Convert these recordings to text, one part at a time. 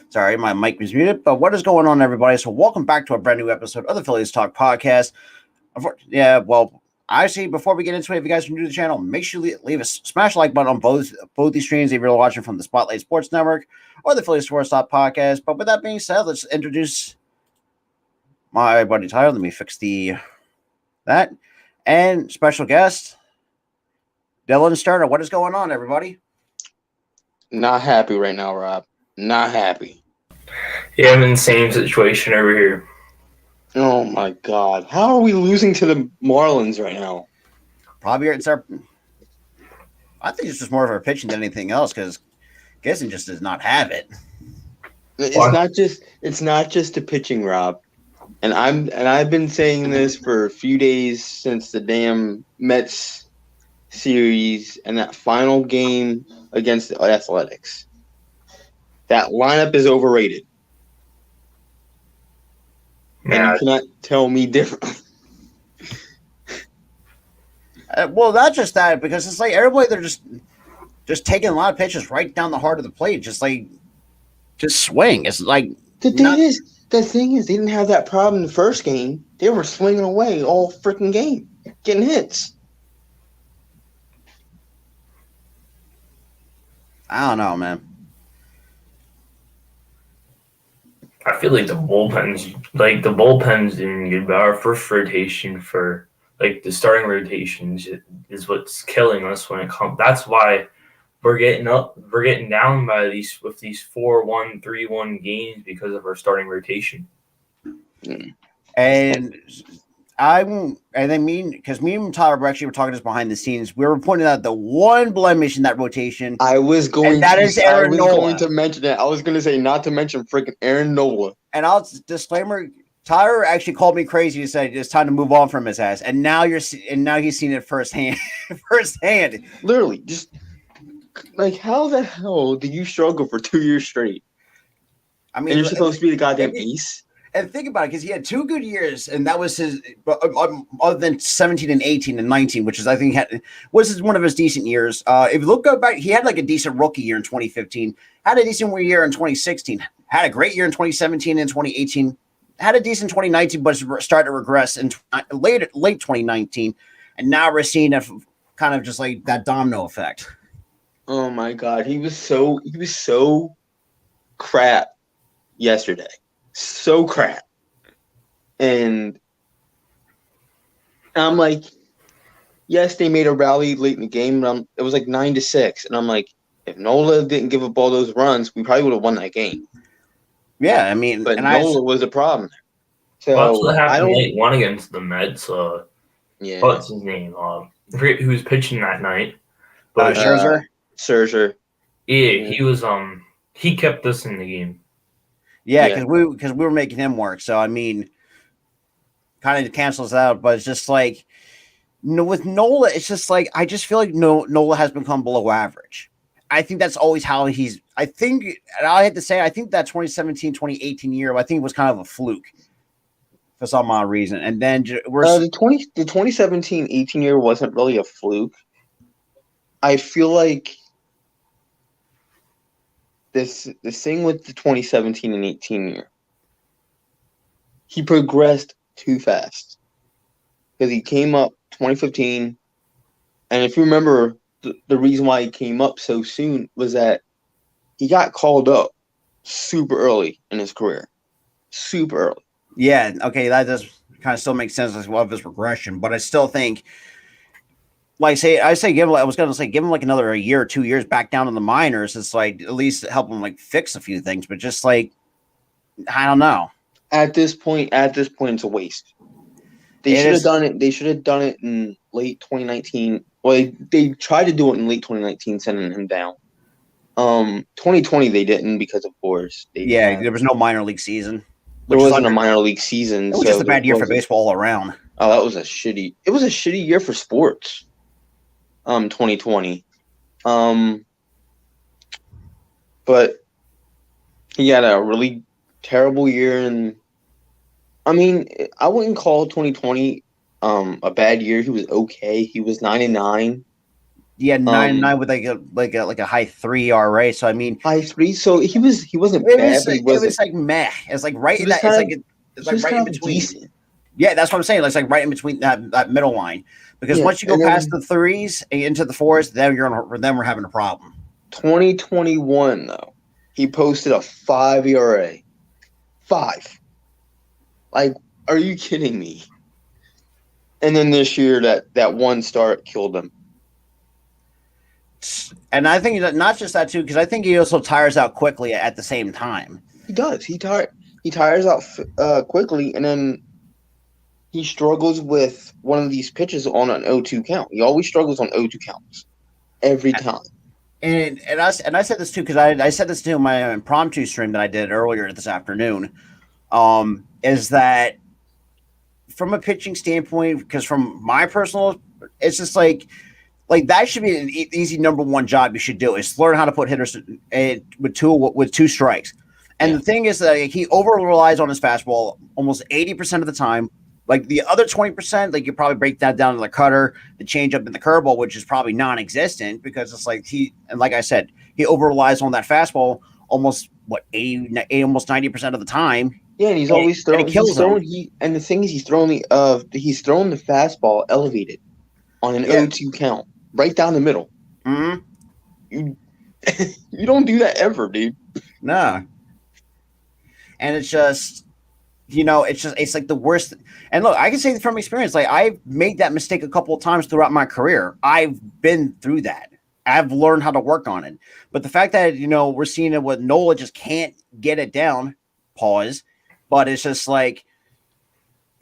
Sorry, my mic was muted. But what is going on, everybody? So, welcome back to a brand new episode of the Phillies Talk podcast. Yeah, well, I see. Before we get into it, if you guys are new to the channel, make sure you leave a smash like button on both these streams if you're watching from the Spotlight Sports Network or the Phillies Sports Talk podcast. But with that being said, let's introduce my buddy Tyler. Let me fix that and special guest Dylan Sterner. What is going on, everybody? Not happy right now, Rob. Not happy. Yeah, I'm in the same situation over here. Oh my God! How are we losing to the Marlins right now? Probably it's our. I think it's just more of our pitching than anything else because Gibson just does not have it. It's not just the pitching, Rob. And I've been saying this for a few days since the damn Mets series and that final game against the Athletics. That lineup is overrated. Yeah. And you cannot tell me different. Well, not just that, because it's like everybody, they're just taking a lot of pitches right down the heart of the plate, just swing. It's like The thing is, they didn't have that problem in the first game. They were swinging away all freaking game, getting hits. I don't know, man. I feel like the bullpen's doing good, but our first rotation for the starting rotations is what's killing us when it comes. That's why we're getting down by these 4-1, 3-1 games because of our starting rotation. And because me and Tyler were actually talking just behind the scenes. We were pointing out the one blemish in that rotation. I was going to mention that. I was going to say not to mention freaking Aaron Nola. And I'll disclaimer: Tyler actually called me crazy and said it's time to move on from his ass. And now he's seen it firsthand. Literally, just like how the hell did you struggle for 2 years straight? I mean, and you're supposed to be the goddamn ace. And think about it, because he had 2 good years, and that was his. Other than 17 and 18 and 19, which is I think was one of his decent years. If you go back, he had like a decent rookie year in 2015. Had a decent year in 2016. Had a great year in 2017 and 2018. Had a decent 2019, but started to regress in late 2019, and now we're seeing a kind of just like that domino effect. Oh my God, he was so crap yesterday. So crap. And I'm like, yes, they made a rally late in the game. It was like 9-6. And I'm like, if Nola didn't give up all those runs, we probably would have won that game. Yeah, I mean, but Nola was a problem. So that's what happened late one against the Mets. Yeah. What's his name? I forget who was pitching that night. But Scherzer. Yeah, he was. He kept us in the game. Yeah, because we were making him work. So I mean, kind of cancels out. But it's just like, with Nola, it's just like I just feel like Nola has become below average. I think that's always how he's. I think, and I had to say, I think that 2017, 2018 year, I think it was kind of a fluke for some odd reason. And then the 2017-18 year wasn't really a fluke. I feel like the thing with the 2017 and 18 year, he progressed too fast because he came up 2015, and if you remember, the reason why he came up so soon was that he got called up super early in his career, super early. Yeah, okay, that does kind of still make sense as well of his regression, but I still think. I was going to say, give him like another year or 2 years back down in the minors. It's like at least help him like fix a few things, but just like, I don't know. At this point, it's a waste. They should have done it. They should have done it in late 2019. Well, they tried to do it in late 2019, sending him down. 2020 they didn't because of course. There was no minor league season. There wasn't a minor league season. It was just a bad year for baseball all around. Oh, that was a shitty. It was a shitty year for sports. 2020. But he had a really terrible year, and I mean, I wouldn't call 2020 a bad year. He was okay. He was 9-9. Yeah, 9.9 with like a high 3 RA. So I mean, high 3. So he wasn't it bad, was but he it wasn't. was like meh. It's like right He in was that. It's kind like of it's he like was right in kind of between. decent. Yeah, that's what I'm saying. It's like right in between that middle line. Because Yeah, once you go and past then the 3s and into the 4s, then we're having a problem. 2021 though, he posted a 5 ERA. 5. Like, are you kidding me? And then this year, that one start killed him. And I think that not just that too, because I think he also tires out quickly at the same time. He does. He tires out quickly, and then he struggles with one of these pitches on an 0-2 count. He always struggles on 0-2 counts every time. And I said this too because I said this too in my impromptu stream that I did earlier this afternoon. Is that from a pitching standpoint? Because from my personal, it's just like that should be an easy number one job you should do is learn how to put hitters with two strikes. And the thing is that he over relies on his fastball almost 80% of the time. Like the other 20%, like you probably break that down to the cutter, the changeup, and the curveball, which is probably non-existent because it's like like I said, he over relies on that fastball almost 80 almost 90% of the time. Yeah, and he's always throwing. And it kills him. And the thing is, he's throwing the fastball elevated on an 0-2 count, right down the middle. Mm-hmm. You don't do that ever, dude. Nah. And it's just, it's like the worst. And look, I can say from experience, like I've made that mistake a couple of times throughout my career. I've been through that. I've learned how to work on it. But the fact that, we're seeing it with Nola just can't get it down, pause. But it's just like,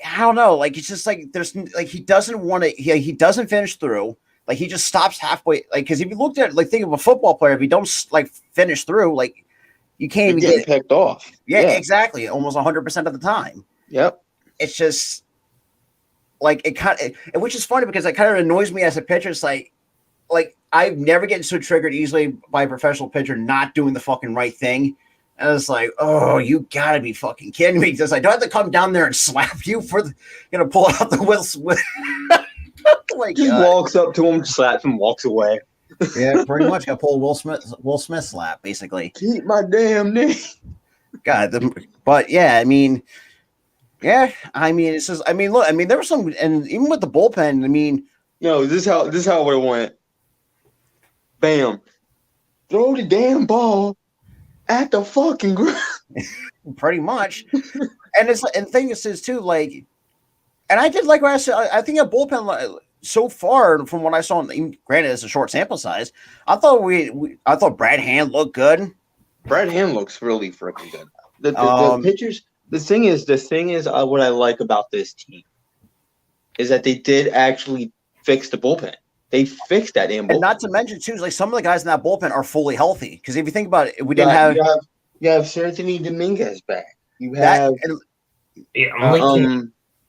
I don't know. Like, it's just like, there's like, he doesn't want to, he doesn't finish through. Like, he just stops halfway. Like, because if you looked at, like, think of a football player, if you don't, like, finish through, like, you can't even get picked off. Yeah, exactly. Almost 100% of the time. Yep. It's just like which is funny because it kind of annoys me as a pitcher. It's like I never get so triggered easily by a professional pitcher not doing the fucking right thing. And it's like, oh, you gotta be fucking kidding me. Because I don't have to come down there and slap you for pull out the whistle. Like, just walks up to him, slaps him, walks away. Yeah, pretty much. Got pulled Will Smith slap, basically. Keep my damn name. God, but yeah, it's just. Look, there was some, and even with the bullpen, no, this is how it went. Bam, throw the damn ball at the fucking ground. Pretty much, and the thing is too, like, and I did like what I said. I think a bullpen. So far, from what I saw, granted it's a short sample size, I thought Brad Hand looked good. Brad Hand looks really freaking good. The pitchers. The thing is, what I like about this team is that they did actually fix the bullpen. They fixed that damn bullpen. And not to mention too, like some of the guys in that bullpen are fully healthy. Because if you think about it, we didn't have you have Anthony Dominguez back. You have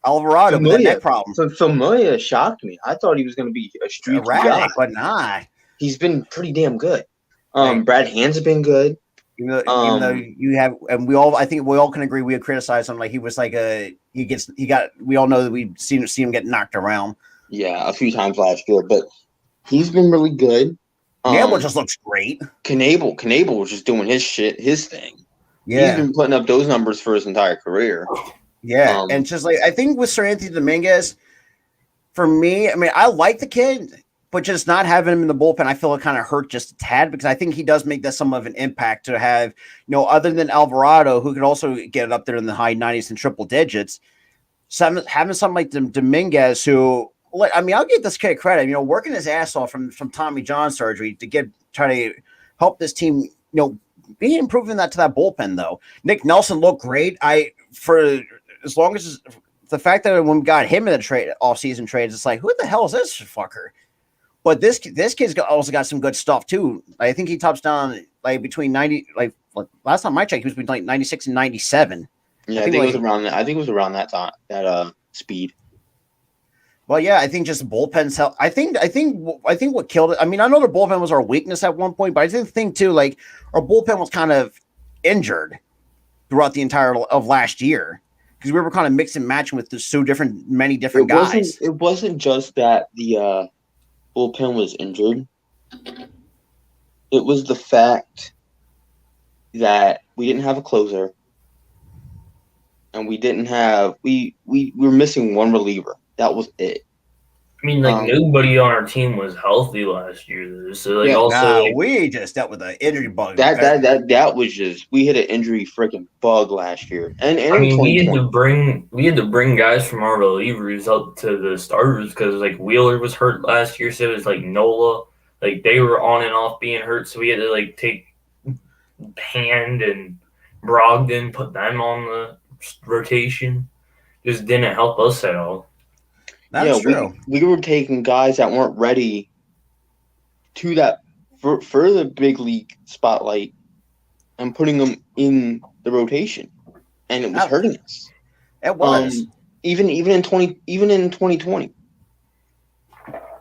Alvarado with that neck problem. So Familia shocked me. I thought he was going to be a streaky guy, but nah. He's been pretty damn good. Brad Hand's been good. Even though you have, and I think we all can agree, we had criticized him like he was like we all know that we've seen him get knocked around. Yeah, a few times last year, but he's been really good. Gamble just looks great. Knable was just doing his thing. Yeah, he's been putting up those numbers for his entire career. Yeah, and just like I think with Sir Anthony Dominguez, for me, I like the kid, but just not having him in the bullpen, I feel it kind of hurt just a tad because I think he does make that some of an impact to have, other than Alvarado, who could also get up there in the high 90s and triple digits, having something like Dominguez, who, I'll give this kid credit, working his ass off from Tommy John surgery to try to help this team, be improving that to that bullpen though. Nick Nelson looked great. As long as the fact that when we got him in the off-season trades, it's like, who the hell is this fucker? But this kid's also got some good stuff too. I think he tops down like between 90, like last time I checked, he was between like 96 and 97. Yeah, I think it was around that. I think it was around that time, that speed. Well, yeah, I think just bullpens help. I think what killed it. I know the bullpen was our weakness at one point, but I did think too, like our bullpen was kind of injured throughout the entire of last year. Because we were kind of mixing and matching with many different guys. It wasn't just that the bullpen was injured. It was the fact that we didn't have a closer, and we were missing one reliever. That was it. I mean, like nobody on our team was healthy last year. So like Yeah. also like, we just dealt with an injury bug. That was just, we hit an injury freaking bug last year, and I in mean, we had 2020. to bring guys from our relievers up to the starters because like Wheeler was hurt last year, so it was like Nola, like they were on and off being hurt, so we had to like take Hand and Brogdon, put them on the rotation. Just didn't help us at all. That's true. We were taking guys that weren't ready to that for the big league spotlight and putting them in the rotation, and it was hurting us. It was. Even in 2020,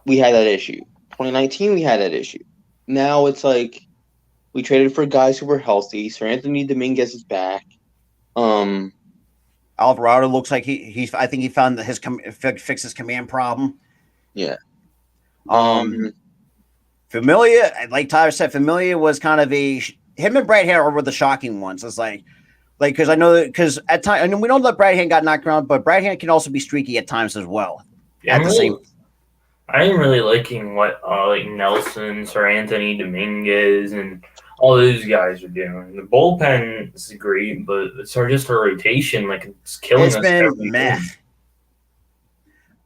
we had that issue. 2019, we had that issue. Now it's like we traded for guys who were healthy. Sir Anthony Dominguez is back. Alvarado looks like he's. I think he found his fix his command problem. Yeah. Familia, like Tyler said, Familia was kind of him and Brad Hand were the shocking ones. It's like because I know that because at times, I mean, we know that Brad Hand got knocked around, but Brad Hand can also be streaky at times as well. Yeah, I am really liking what like Nelson, Sir Anthony Dominguez, and all those guys are doing. The bullpen is great, but it's just a rotation. Like it's killing us. It's been meh.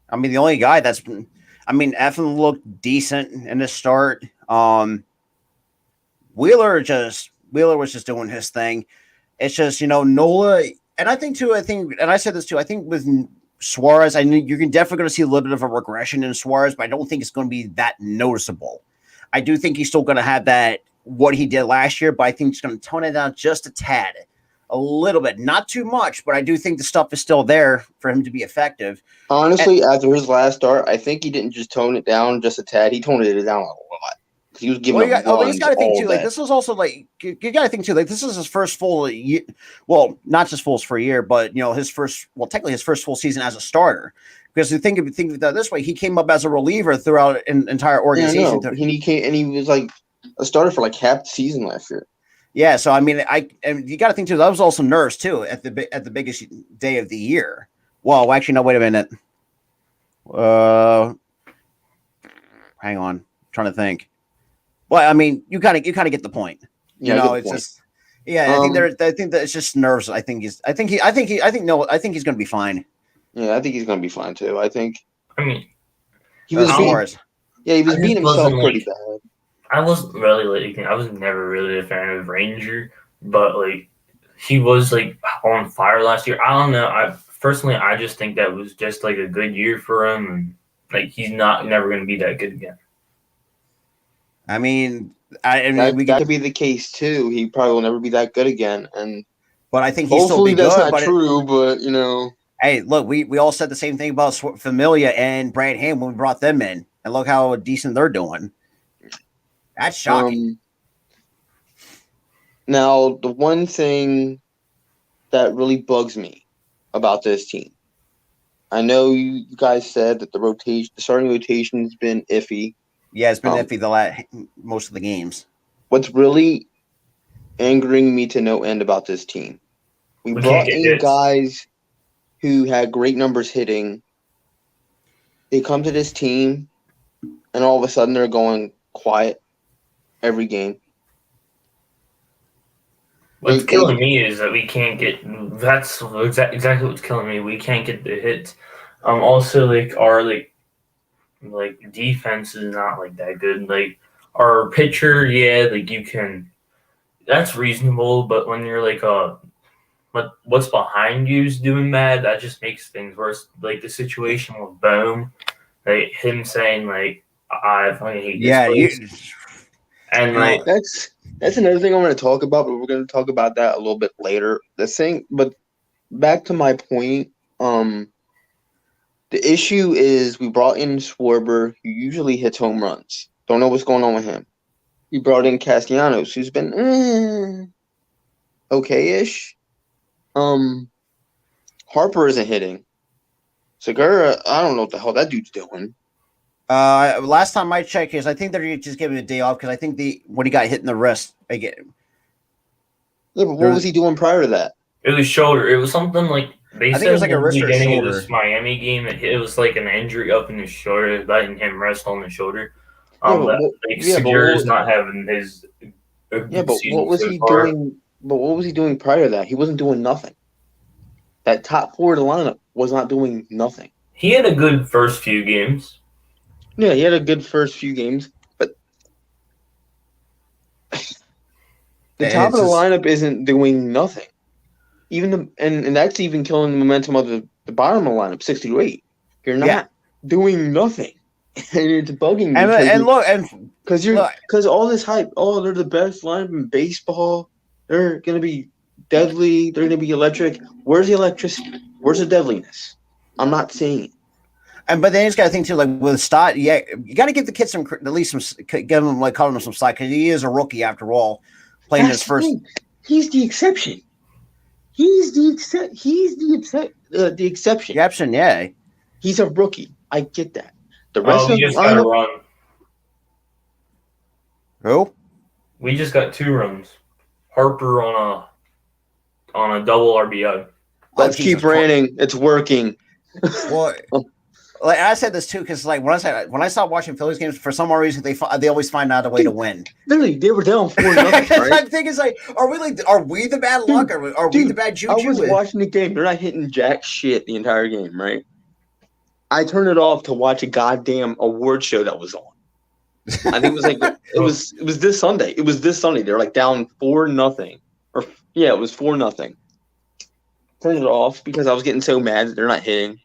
I mean, the only guy that's been. I mean, Effin looked decent in the start. Wheeler was just doing his thing. It's just, Nola, and I think, and I said this too, I think with Suarez, I mean, you're definitely going to see a little bit of a regression in Suarez, but I don't think it's going to be that noticeable. I do think he's still going to have that, what he did last year, but I think he's going to tone it down just a tad, a little bit, not too much, but I do think the stuff is still there for him to be effective. Honestly, after his last start, I think he didn't just tone it down just a tad. He toned it down a lot. He was giving up runs. You got to think too. Like this was also like you got to think too. Like this is his first full year. Well, not just fulls for a year, but technically his first full season as a starter. Because you think of it this way, he came up as a reliever throughout an entire organization. Yeah, he was like a starter for like half the season last year. Yeah, so I mean, you got to think too. That was also nerves too at the biggest day of the year. Well, actually, no. Wait a minute. Hang on. I'm trying to think. Well, I mean, you kind of get the point. It's just. Yeah, I think that it's just nerves. I think he's going to be fine. Yeah, I think he's going to be fine too. I mean, he was beating himself pretty bad. I wasn't really I was never really a fan of Ranger, but like he was like on fire last year. I don't know. I just think that was just like a good year for him, and like he's never going to be that good again. I mean, that could be the case too. He probably will never be that good again, but I think he's still be good. Hopefully that's not true, but Hey, look, we all said the same thing about Familia and Brad Hand when we brought them in, and look how decent they're doing. That's shocking. Now, the one thing that really bugs me about this team, I know you guys said that the starting rotation has been iffy. Yeah, it's been iffy most of the games. What's really angering me to no end about this team, we brought in guys who had great numbers hitting. They come to this team, and all of a sudden they're going quiet every game. What's killing me is that we can't get. That's exactly what's killing me. We can't get the hits. Also, like our like defense is not like that good. Like our pitcher, yeah, like you can. That's reasonable, but when you're like what's behind you is doing bad, that just makes things worse. Like the situation with Bohm, like him saying like I fucking hate this place. And like that's another thing I'm going to talk about, but we're going to talk about that a little bit later. But back to my point, the issue is we brought in Schwarber, who usually hits home runs. Don't know what's going on with him. We brought in Castellanos, who's been okay-ish. Harper isn't hitting. Segura, I don't know what the hell that dude's doing. Last time I checked, is I think they're just giving him a day off because I think when he got hit in the wrist again. Yeah, but what was he doing prior to that? It was shoulder. It was something like they I think said it was like in a the wrist or a beginning of shoulder. this Miami game. It was like an injury up in his shoulder, letting him rest on the shoulder. Segura's not having his. Yeah, but what was he doing? But what was he doing prior to that? He wasn't doing nothing. That top four of the lineup was not doing nothing. He had a good first few games. Yeah, he had a good first few games, but the top of the lineup isn't doing nothing. Even and that's even killing the momentum of the bottom of the lineup, 60-8. You're not doing nothing, and it's bugging me. Because all this hype, they're the best lineup in baseball. They're gonna be deadly. They're gonna be electric. Where's the electricity? Where's the deadliness? I'm not seeing it. But then you just got to think too, like with Stott, you got to give the kid at least give him calling him some slack because he is a rookie after all, playing his first. He's the exception. He's the exception. The exception, yeah. He's a rookie. I get that. The rest of the just got a run. Who? We just got 2 runs. Harper on a double RBI. Let's keep running. It's working. Well, like I said this too, because like when I stopped watching Phillies games, for some reason they always find out a way to win. Literally, they were down 4-0. Right? I think it's like, are we the bad luck? Are we the bad juju? I was watching the game. They're not hitting jack shit the entire game, right? I turned it off to watch a goddamn award show that was on. I think it was like it was this Sunday. It was this Sunday. They're like down 4-0, or yeah, it was 4-0. Turned it off because I was getting so mad that they're not hitting.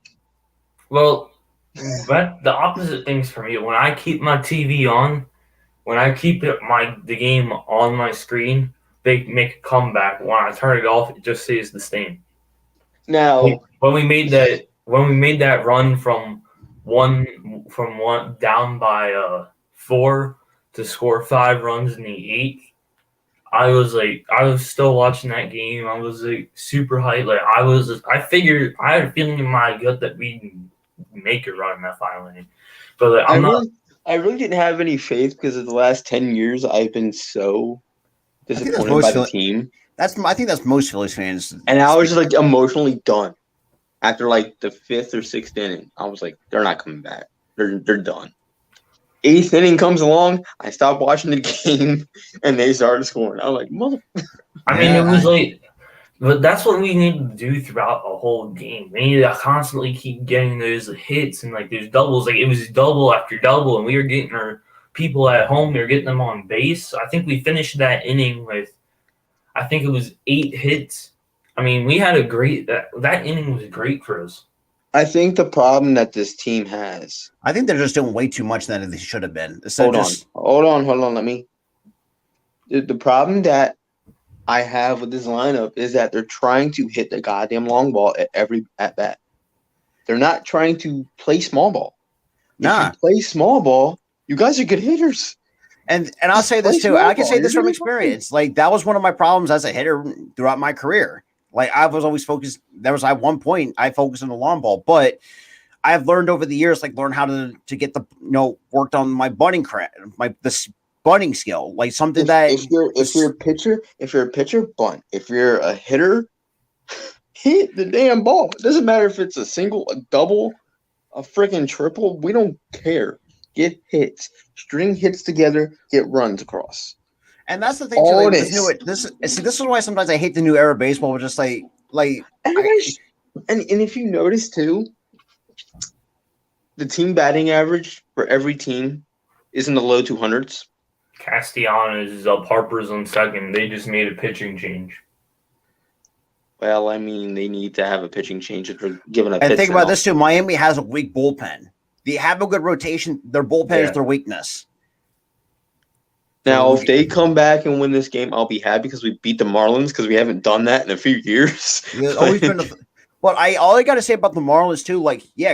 Well, but the opposite things for me. When I keep my TV on, when I keep the game on my screen, they make a comeback. When I turn it off, it just stays the same. Now, when we made that run from one down by 4 to score 5 runs in the 8th, I was still watching that game. I was like super hyped. Like I figured I had a feeling in my gut that we'd make a run in that final inning. But like, I really didn't have any faith because of the last 10 years I've been so disappointed by the team. I think that's most Phillies fans. And I was just like emotionally done after like the 5th or 6th inning. I was like, they're not coming back. They're done. 8th inning comes along, I stopped watching the game, and they started scoring. I was like, mother. I mean, it was like, but that's what we need to do throughout the whole game. We need to constantly keep getting those hits and like those doubles. Like it was double after double, and we were getting our people at home. We were getting them on base. I think we finished that inning with, I think it was 8 hits. I mean, we had a great that inning was great for us. I think the problem that this team has. I think they're just doing way too much than they should have been. Hold on. Let me. The problem that I have with this lineup is that they're trying to hit the goddamn long ball at every at bat. They're not trying to play small ball. Nah. If you play small ball, you guys are good hitters. And I'll say this too. I can say this from experience. Like that was one of my problems as a hitter throughout my career. Like I was always focused. There was at one point I focused on the long ball, but I've learned over the years, learn how to get the worked on my bunting this bunting skill, like something if you're a pitcher, bunt. If you're a hitter, hit the damn ball. It doesn't matter if it's a single, a double, a freaking triple. We don't care. Get hits, string hits together, get runs across. And that's the thing too. This is why sometimes I hate the new era of baseball. We're just and if you notice too, the team batting average for every team is in the low 200s. Castellanos is up, Harper's on second. They just made a pitching change. Well, I mean, they need to have a pitching change if they're giving up. And think about this too. Miami has a weak bullpen. They have a good rotation. Their bullpen is their weakness. Now, if they come back and win this game, I'll be happy because we beat the Marlins because we haven't done that in a few years. Always been. All I got to say about the Marlins too,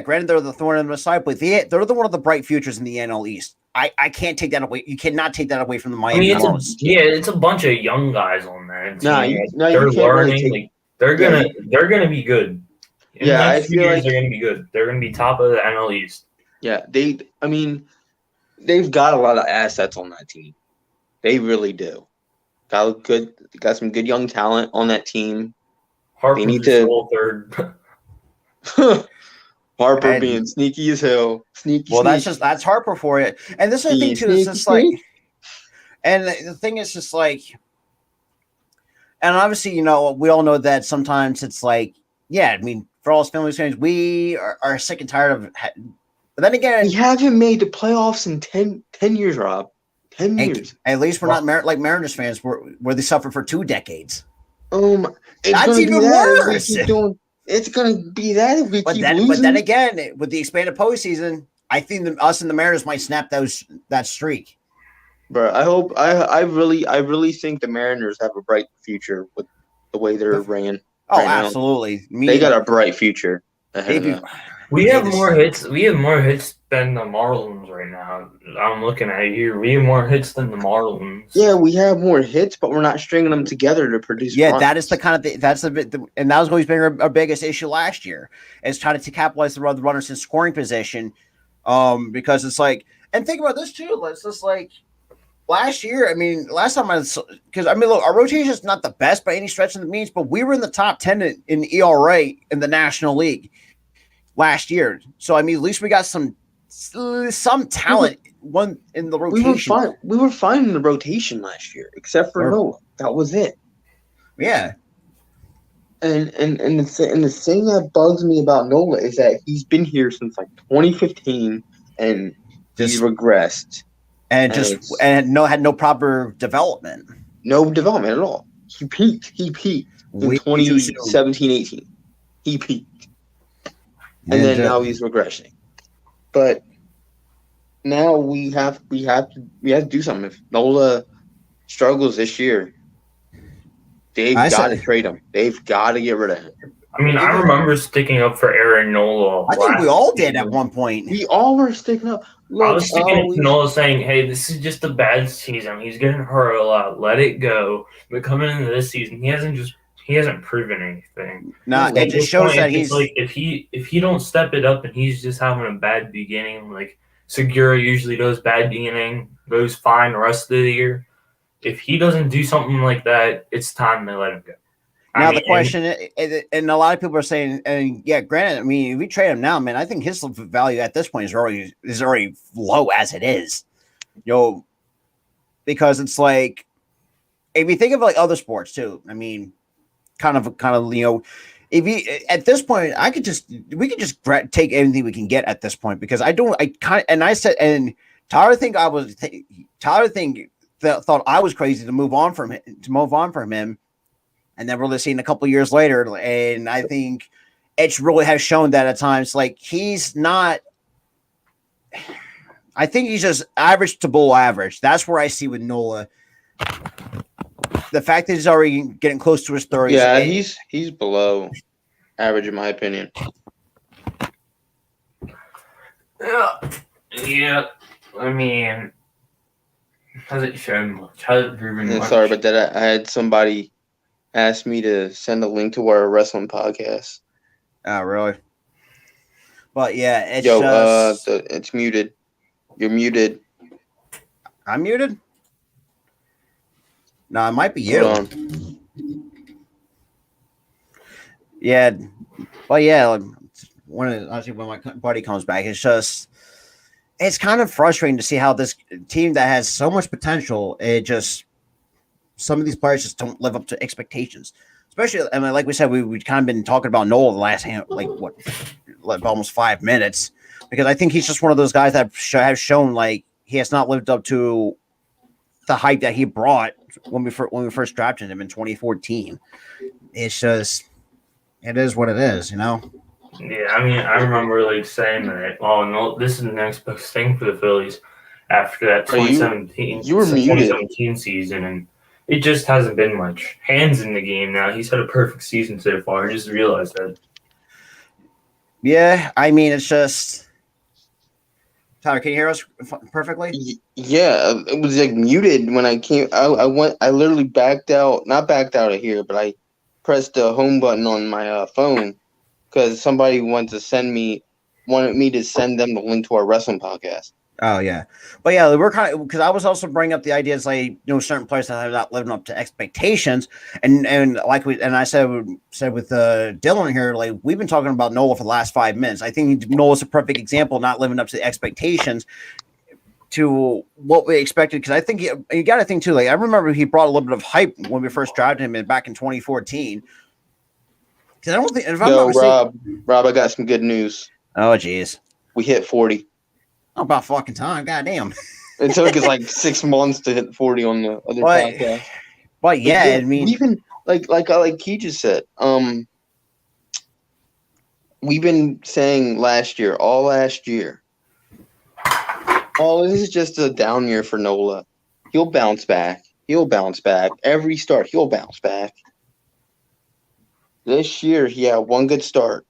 granted they're the thorn in the side, but they're one of the bright futures in the NL East. I can't take that away. You cannot take that away from the Miami Marlins. It's a bunch of young guys on there. They're learning. They're gonna be good. I feel like they're gonna be good. They're gonna be top of the NL East. Yeah, they've got a lot of assets on that team. They really do. Got some good young talent on that team. They need Harper's to role third. Harper And being sneaky as hell. Sneaky well, sneak. that's Harper for you. And this is the thing Being too. It's sneaky just like, sneak. and the thing is just like, and obviously, we all know that sometimes it's like, yeah, I mean, for all us Phillies fans, we are sick and tired of. But then We again, haven't made the playoffs in 10 years, Rob. 10 years. at least we're not like Mariners fans, where they suffered for 2 decades. It's That's gonna be even that if we worse. keep doing. It's gonna be that if we keep losing. But then again, with the expanded postseason, I think us and the Mariners might snap that streak. Bro, I hope I really think the Mariners have a bright future with the way they're ran. Oh, right now. absolutely. They got a bright future ahead of them. We have more hits. We have more hits than the Marlins right now. I'm looking at it here. We have more hits than the Marlins. Yeah, we have more hits, but we're not stringing them together to produce. Yeah, runs. that is the kind of that's a bit, and that was always been our biggest issue last year, is trying to capitalize the runners in scoring position, because it's like, and think about this too. It's just like last year. I mean, last time because look, our rotation is not the best by any stretch of the means, but we were in the top 10 in ERA in the National League last year. So I mean, at least we got some talent one in the rotation. We were fine in the rotation last year, except for Noah. That was it. Yeah. And the thing that bugs me about Nola is that he's been here since like 2015 and he's regressed. And had no proper development. No development at all. He peaked in 2017-18. He peaked. And then now he's regressing. But now we have to do something. If Nola struggles this year, they've got to trade him. They've got to get rid of him. I mean, I remember sticking up for Aaron Nola. I think we all did at one point. We all were sticking up. Look, I was sticking up to Nola saying, hey, this is just a bad season. He's getting hurt a lot. Let it go. But coming into this season, he hasn't proven anything. No, it just shows that he's like if he don't step it up and he's just having a bad beginning, like Segura usually does, bad beginning, goes fine the rest of the year. If he doesn't do something like that, it's time to let him go. Now the question, and a lot of people are saying, and yeah, granted, I mean, if we trade him now, man, I think his value at this point is already low as it is, because it's like, if you think of like other sports too, I mean, kind of, if you at this point, we could just take anything we can get at this point, because Tyler thought I was crazy to move on from him. And then we're seeing a couple of years later, and I think it really has shown that at times, like, he's not. I think he's just average to below average. That's where I see with Nola. The fact that he's already getting close to his 30s. Yeah, he's below average in my opinion. Yeah. I mean, hasn't shown much. Hasn't proven much. Sorry, but that I had somebody asked me to send a link to our wrestling podcast. Oh, really? But yeah, it's it's muted. You're muted. I'm muted? No, it might be you. Yeah. Well, yeah. When my buddy comes back, it's kind of frustrating to see how this team that has so much potential, some of these players just don't live up to expectations. Especially, I mean, like we said, we kind of been talking about Noel the last almost 5 minutes, because I think he's just one of those guys that have shown like he has not lived up to the hype that he brought when we first drafted him in 2014. It's just, it is what it is, Yeah, I mean, I remember like saying that, oh no, this is the next best thing for the Phillies after that 2017 season, and it just hasn't been much. Hands in the game now. He's had a perfect season so far. I just realized that. Yeah, I mean, it's just. Tyler, can you hear us perfectly? Yeah, it was like muted when I came. I literally not backed out of here, but I pressed the home button on my phone because somebody wanted to send me wanted me to send them the link to our wrestling podcast. Oh yeah, but yeah, we're kind of because I was also bringing up the ideas like certain players that have not living up to expectations, and like I said with Dylan here, like we've been talking about Nola for the last 5 minutes. I think Nola's a perfect example of not living up to the expectations to what we expected, because I think you got to think too. Like I remember he brought a little bit of hype when we first drafted him back in 2014. Because I don't think if I'm not mistaken, Rob, I got some good news. Oh geez, we hit 40. Oh, about fucking time, goddamn. It took us like 6 months to hit 40 on the other podcast. But yeah, I mean, we've been like he just said. We've been saying all last year. Oh, this is just a down year for Nola. He'll bounce back. Every start, he'll bounce back. This year, he had one good start.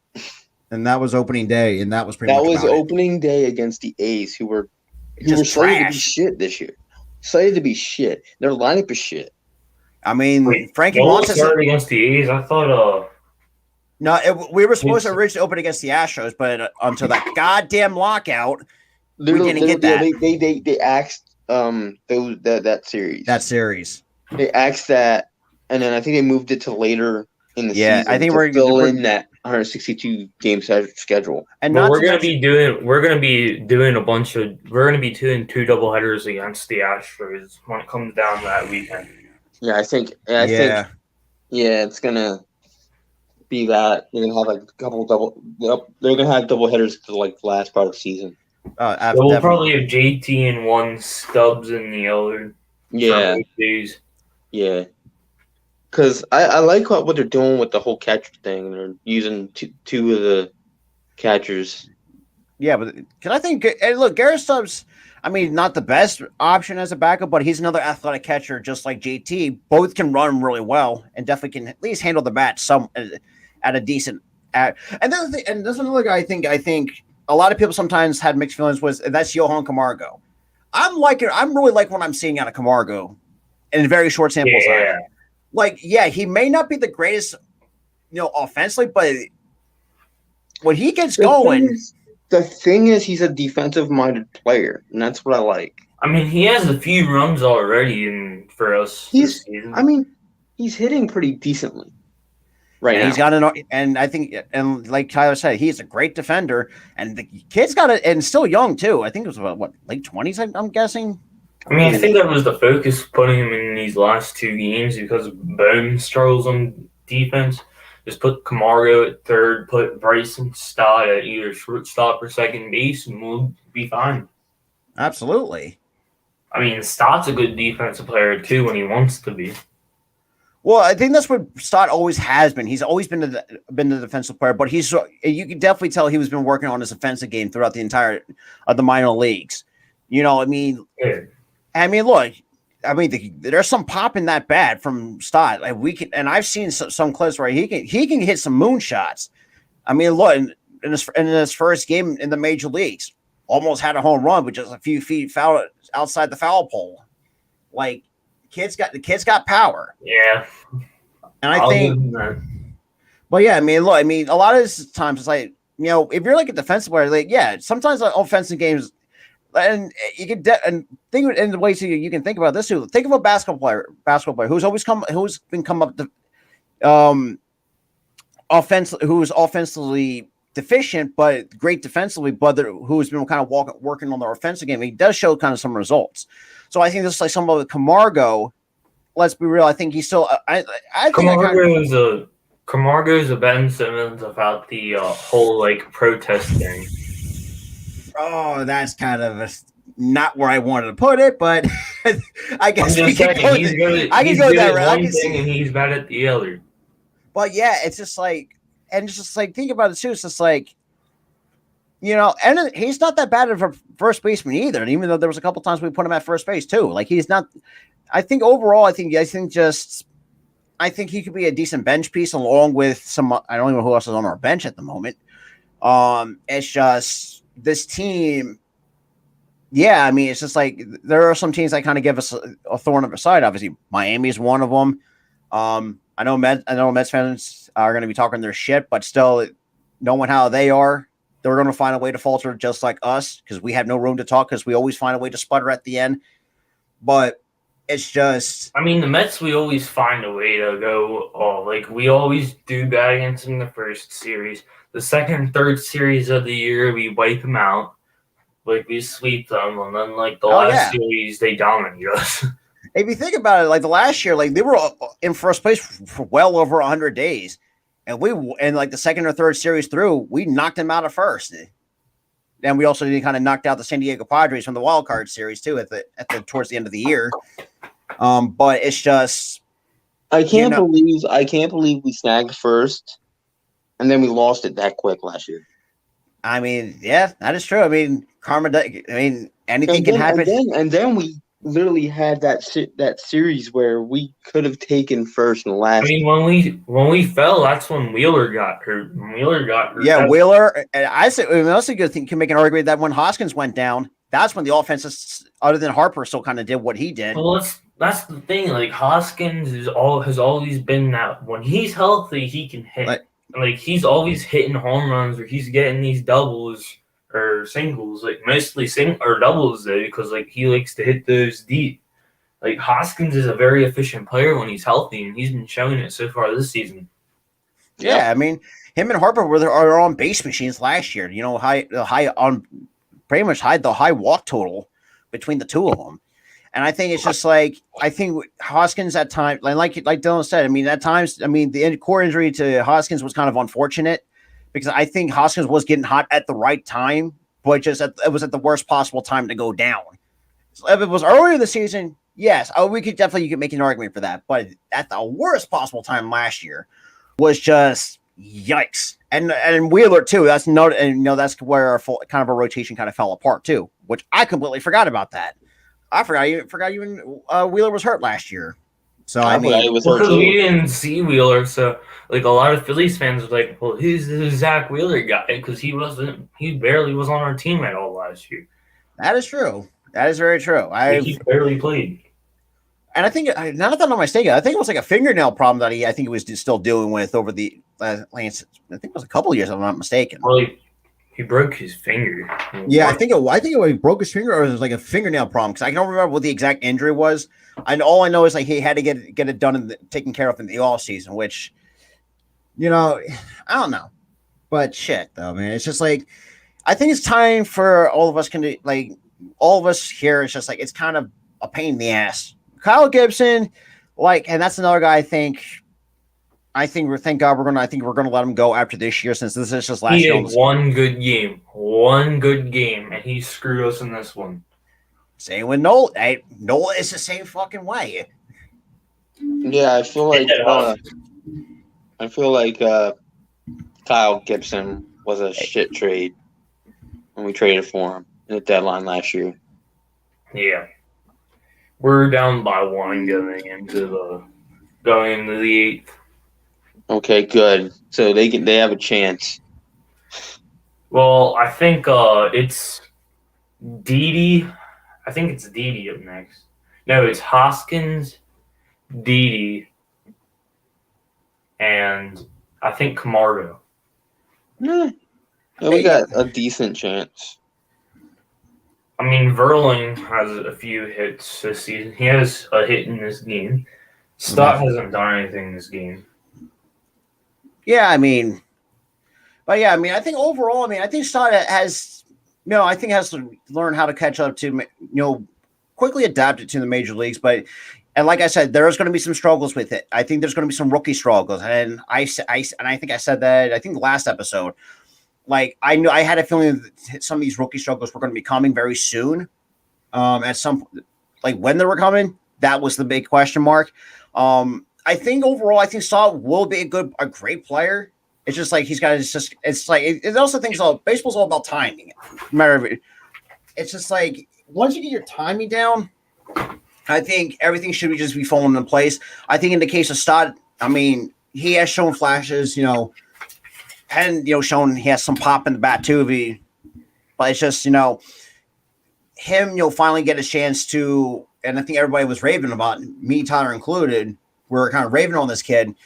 And that was opening day, and that was pretty much That was opening day against the A's, who were slated to be shit this year. Slated to be shit. Their lineup is shit. I mean, Wait, Frankie Montas started against the A's. I thought. No, we were supposed to originally open against the Astros, but until that goddamn lockout, we didn't get that. They axed that series. That series. They axed that, and then I think they moved it to later in the season. I think we're fill in that 162 game schedule. And we're gonna be doing two doubleheaders against the Astros when it comes down that weekend. Yeah, I think it's gonna be that. They're gonna have like a couple they're gonna have doubleheaders to like the last part of the season. So we'll probably have JT in one, Stubbs in the other. Yeah. Yeah. Because I like what they're doing with the whole catcher thing. They're using two of the catchers. Yeah, but because I think, look, Garrett Stubbs, I mean, not the best option as a backup, but he's another athletic catcher just like JT. Both can run really well and definitely can at least handle the bat at a decent. And there's another guy I think a lot of people sometimes had mixed feelings with, and that's Johan Camargo. I'm really liking what I'm seeing out of Camargo in a very short sample size. Like, yeah, he may not be the greatest, offensively, but when he gets going. The thing is, he's a defensive-minded player, and that's what I like. I mean, he has a few runs already for us this season. I mean, he's hitting pretty decently now. He's got and I think, and like Tyler said, he's a great defender, and the kid's got it, and still young too. I think it was about late 20s. I'm guessing. I mean, I think that was the focus, putting him in these last two games because Bowman struggles on defense. Just put Camargo at third, put Bryson Stott at either shortstop or second base, and we'll be fine. Absolutely. I mean, Stott's a good defensive player too when he wants to be. Well, I think that's what Stott always has been. He's always been the defensive player, but you can definitely tell he was been working on his offensive game throughout the entire of the minor leagues. I mean. Yeah. I mean, look. I mean, there's some pop in that bat from Stott. Like I've seen some clips where he can hit some moonshots. I mean, look, in his first game in the major leagues, almost had a home run, but just a few feet foul outside the foul pole. Like, the kid's got power. Yeah, and I think. But yeah, I mean, look, a lot of times it's like if you're like a defensive player, like sometimes like offensive games. And you can think in the ways you can think about this too. Think of a basketball player who's been come up to who's offensively deficient but great defensively, but who's been kind of working on their offensive game. He does show kind of some results. So I think this is like some of the Camargo. Let's be real. I think he's still. I think Camargo's a Ben Simmons about the whole like protest thing. Oh, that's kind of not where I wanted to put it, but I guess I can go that route. And he's bad at the other. But yeah, it's just like, think about it too. It's just like, and he's not that bad of a first baseman either. And even though there was a couple times we put him at first base too, like he's not. I think overall, I think he could be a decent bench piece along with some. I don't even know who else is on our bench at the moment. It's just. This team, I mean, it's just like there are some teams that kind of give us a thorn in the side. Obviously, Miami is one of them. I know Mets fans are going to be talking their shit, but still, knowing how they are, they're going to find a way to falter just like us because we have no room to talk because we always find a way to sputter at the end. But it's just. I mean, the Mets, we always find a way to go. Oh, like, we always do bad against them in the first series. The second and third series of the year, we wipe them out. Like, we sweep them. And then, like, the last series, they dominate us. If you think about it, like the last year, like they were in first place for well over 100 days. And like the second or third series through, we knocked them out of first. And we also kind of knocked out the San Diego Padres from the wild card series too at the towards the end of the year. But it's just I can't believe we snagged first and then we lost it that quick last year. I mean, yeah, that is true. I mean, karma. I mean, anything can happen. And then we literally had that series where we could have taken first in the last. I mean, when we fell, that's when Wheeler got hurt. Yeah, Wheeler. And I also can make an argument that when Hoskins went down, that's when the offense, other than Harper, still kind of did what he did. Well, that's the thing. Like Hoskins has always been that when he's healthy, he can hit. Like he's always hitting home runs or he's getting these doubles or singles, like mostly doubles though, because like he likes to hit those deep. Like Hoskins is a very efficient player when he's healthy, and he's been showing it so far this season. Yeah, I mean, him and Harper are on base machines last year. You know, the high walk total between the two of them. And I think it's just like Hoskins at times, like Dylan said. I mean, at times, I mean, the core injury to Hoskins was kind of unfortunate because I think Hoskins was getting hot at the right time, but it was at the worst possible time to go down. So if it was earlier in the season, yes, you could make an argument for that. But at the worst possible time last year was just yikes. And Wheeler too. That's where our kind of a rotation kind of fell apart too, which I completely forgot about that. I forgot even Wheeler was hurt last year. So I mean, we didn't see Wheeler, so like a lot of Phillies fans were like, "Well, who's the Zach Wheeler guy?" Because he barely was on our team at all last year. That is true. That is very true. He barely played. And I think, not that I'm mistaken, I think it was like a fingernail problem that he was still dealing with over the I think it was a couple of years, if I'm not mistaken. Well, he broke his finger. Yeah, I think he broke his finger, or it was like a fingernail problem, because I don't remember what the exact injury was. And all I know is like he had to get it done taken care of in the off season, which, I don't know. But shit, though, man, it's just like I think it's time for all of us here. It's just like it's kind of a pain in the ass. Kyle Gibson, and that's another guy. I think we're gonna let him go after this year, since this is just last year. He had one good game, and he screwed us in this one. Same with Nola. Nola is the same fucking way. Yeah, I feel like Kyle Gibson was a shit trade when we traded for him at the deadline last year. Yeah, we're down by one going into the eighth. Okay, good. So they have a chance. Well, I think it's Didi. I think it's Didi up next. No, it's Hoskins, Didi, and I think Camargo. Yeah, we got a decent chance. I mean, Verling has a few hits this season. He has a hit in this game. Stott hasn't done anything in this game. Yeah, I think overall, I think Stott has, has to learn how to catch up to, quickly adapt it to the major leagues. And like I said, there's going to be some struggles with it. I think there's going to be some rookie struggles. And I think I said that, I think the last episode, I had a feeling that some of these rookie struggles were going to be coming very soon. At some, when they were coming, that was the big question mark. I think overall, Stott will be a great player. It's just like he's got to it also thinks baseball's all about timing. It's just like once you get your timing down, I think everything should just be falling in place. I think in the case of Stott, he has shown flashes, and shown he has some pop in the bat too. But it's just him, finally get a chance to, and I think everybody was raving about, me, Tyler included. We're kind of raving on this kid.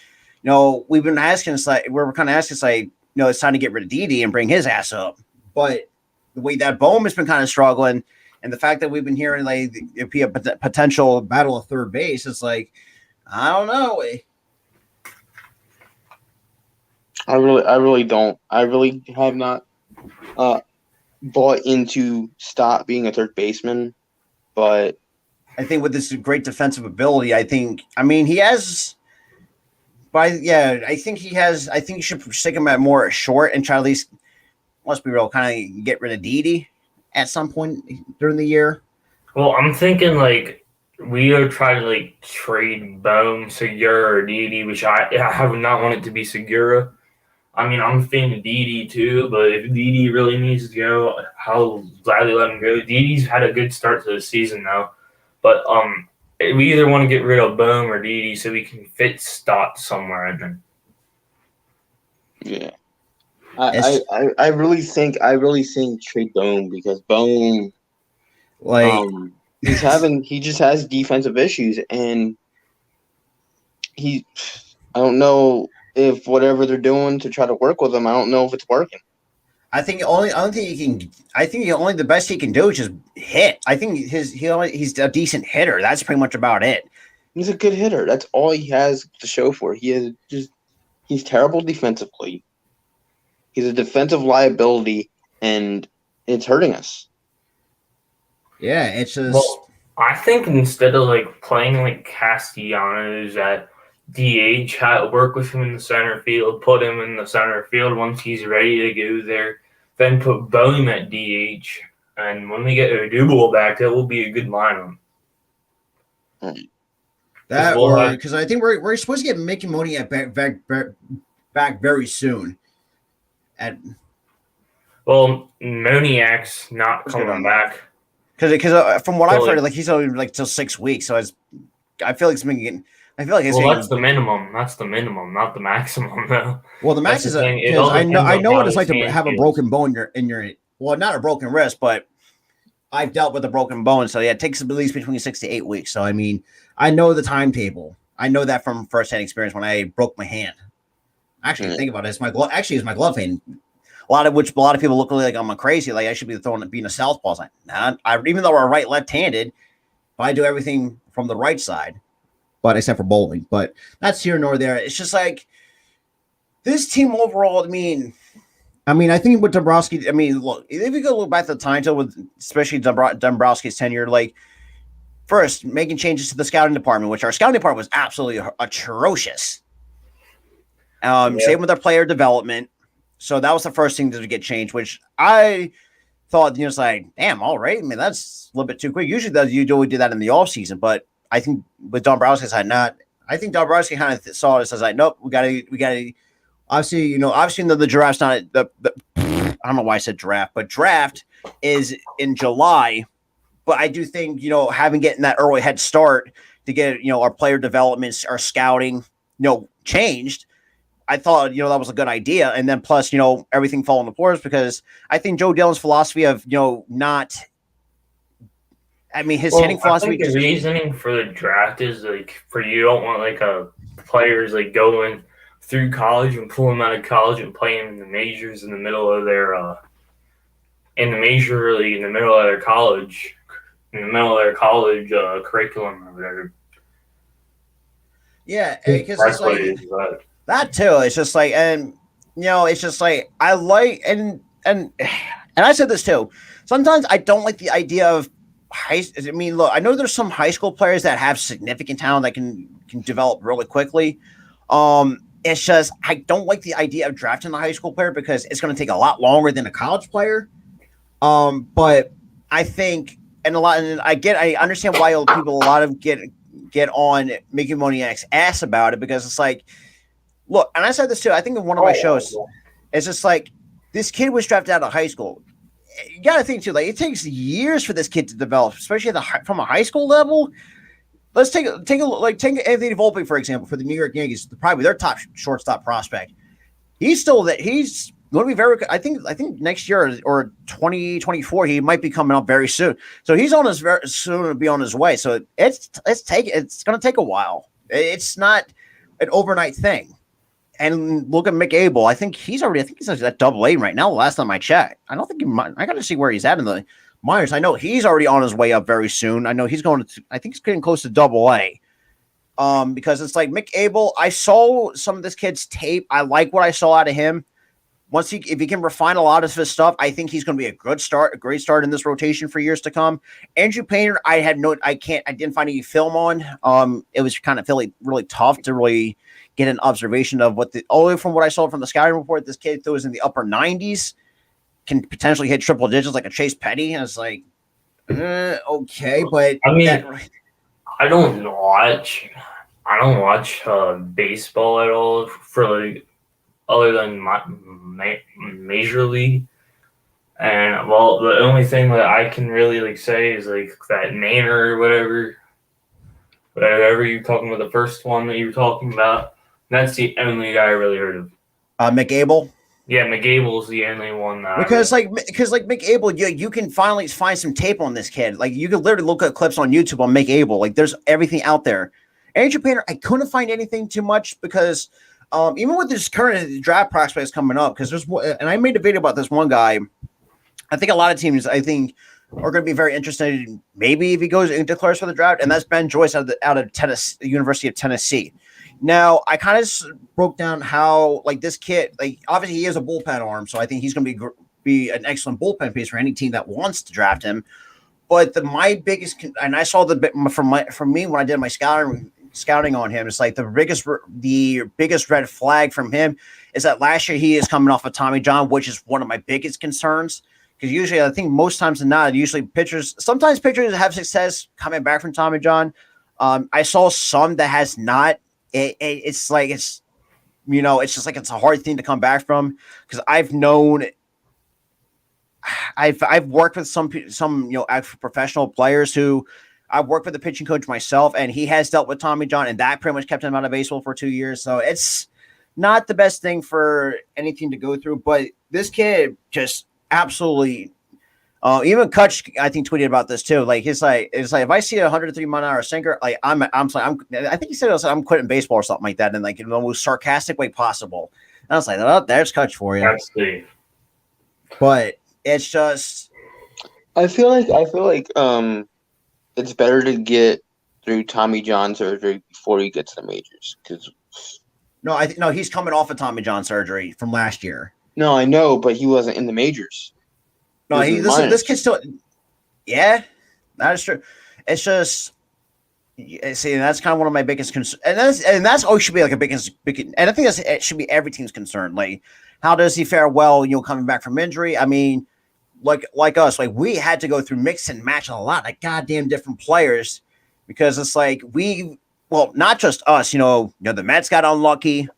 We've been asking, we're kind of asking, it's time to get rid of Didi and bring his ass up. But the way that Bohm has been kind of struggling, and the fact that we've been hearing like it'd be a potential battle of third base, it's like I don't know. I really don't. I really have not bought into Stott being a third baseman, but I think with this great defensive ability, I think he has. But I think he has. I think you should stick him at more short and try to at least, let's be real, kind of get rid of Didi at some point during the year. Well, I'm thinking like we are trying to like trade Bohm, Segura, or Didi, which I have not wanted to be Segura. I mean, I'm a fan of Didi too, but if Didi really needs to go, I'll gladly let him go. Didi's had a good start to the season now, but we either want to get rid of Bohm or Didi so we can fit Stott somewhere in there. Yeah. I really think trade Bohm because Bohm he just has defensive issues, and I don't know if whatever they're doing to try to work with him, I don't know if it's working. I think the best he can do is just hit. I think he's a decent hitter. That's pretty much about it. He's a good hitter. That's all he has to show for. He's terrible defensively. He's a defensive liability, and it's hurting us. Yeah, it's just. Well, I think instead of like playing like Castellanos at DH, work with him in the center field, put him in the center field once he's ready to go there, then put Bohm at DH, and when we get Odubel back, that will be a good lineup. That or because I think we're supposed to get Mickey Moniak back very soon. Moniak's not coming back because from what I've heard, like he's only like till 6 weeks. So I feel like something. I feel like that's the minimum. That's the minimum, not the maximum, though. Well, the max is because I know what it's like to have a broken bone in your well, not a broken wrist, but I've dealt with a broken bone, so it takes at least between 6 to 8 weeks. So I mean, I know the timetable. I know that from firsthand experience when I broke my hand. Actually, think about it. It's my glove. Actually, it's my glove hand. A lot of people look like I'm crazy. Like I should be being a southpaw. It's like, nah, even though we're left-handed, I do everything from the right side. But except for bowling, but that's here nor there. It's just like this team overall. I mean, I think with Dombrowski. I mean, look, if you go look back at the time, with especially Dombrowski's tenure, like first making changes to the scouting department, which our scouting department was absolutely atrocious. Same with our player development. So that was the first thing to get changed, which I thought, it's like, damn, all right. I mean, that's a little bit too quick. Usually, you do that in the off season, but I think with Dombrowski, I think Dombrowski kind of saw it as like, nope, we gotta. Obviously, the draft's not the. I don't know why I said draft, but draft is in July. But I do think getting that early head start to get our player developments, our scouting, changed. I thought that was a good idea, and then plus everything fell into place because I think Joe Dillon's philosophy of not. I mean, his hitting philosophy. I think the reasoning for the draft is like you don't want like players like going through college and pull them out of college and playing in the majors in the middle of their in the major league in the middle of their college curriculum or whatever. Yeah, because it's like that too. It's just like, and it's just like I like and I said this too. Sometimes I don't like the idea of. Look, I know there's some high school players that have significant talent that can develop really quickly. It's just I don't like the idea of drafting a high school player because it's going to take a lot longer than a college player. But I think and I understand why people get on Mickey Moniak's ass about it because it's like, look, and I said this too. I think in one of my shows, it's just like this kid was drafted out of high school. You got to think too, like it takes years for this kid to develop, especially from a high school level. Let's take a look. Like take Anthony Volpe for example for the New York Yankees, probably their top shortstop prospect. He's still that he's going to be very. I think next year or 2024 he might be coming up very soon. So he's on his very soon to be on his way. So it's going to take a while. It's not an overnight thing. and look at Mick Abel. I think he's at Double-A right now. Last time I checked, I don't think he might. I got to see where he's at in the minors. I know he's already on his way up very soon. I know he's going to. I think he's getting close to Double-A. Because it's like Mick Abel. I saw some of this kid's tape. I like what I saw out of him. If he can refine a lot of his stuff, I think he's going to be a great start in this rotation for years to come. Andrew Painter, I didn't find any film on. It was kind of really tough to really get an observation of only from what I saw from the scouting report, this kid was in the upper 90s, can potentially hit triple digits like a Chase Petty. And it's like, okay, but I mean, I don't watch baseball at all for like other than Major League. And well, the only thing that I can really like say is like that Nainer or whatever you're talking about, the first one that you were talking about. That's the only guy I really heard of. Mick Abel. Yeah, McGable's the only one that because Mick Abel, you can finally find some tape on this kid. Like you can literally look at clips on YouTube on Mick Abel. Like there's everything out there. Andrew Painter, I couldn't find anything too much because even with this current draft prospects coming up, because and I made a video about this one guy. I think a lot of teams are going to be very interested in maybe if he goes and declares for the draft, and that's Ben Joyce out of Tennessee, the University of Tennessee. Now, I kind of broke down how, like, this kid, like, obviously he has a bullpen arm, so I think he's going to be an excellent bullpen piece for any team that wants to draft him. But my biggest, and I saw from me when I did my scouting on him, it's like the biggest red flag from him is that last year he is coming off of Tommy John, which is one of my biggest concerns. Because usually, I think most times than not, sometimes pitchers have success coming back from Tommy John. I saw some that has not. It's just like it's a hard thing to come back from, because I've worked with some actual professional players who I've worked with a pitching coach myself, and he has dealt with Tommy John, and that pretty much kept him out of baseball for 2 years. So it's not the best thing for anything to go through. But this kid just absolutely. Even Kutch, I think, tweeted about this too. Like it's like if I see a 103-mile-an-hour sinker, like I think he said I'm quitting baseball or something like that, in like in the most sarcastic way possible. And I was like, oh, there's Kutch for you. Absolutely. But it's just, I feel like it's better to get through Tommy John surgery before he gets to the majors. Because no, he's coming off of Tommy John surgery from last year. No, I know, but he wasn't in the majors. No, this kid's still. Yeah, that is true. It's just, see, that's kind of one of my biggest concerns, and that's always should be like a big, and I think it should be every team's concern. Like, how does he fare well? Coming back from injury. I mean, like us, like we had to go through mix and match a lot of goddamn different players, because it's like not just us. The Mets got unlucky.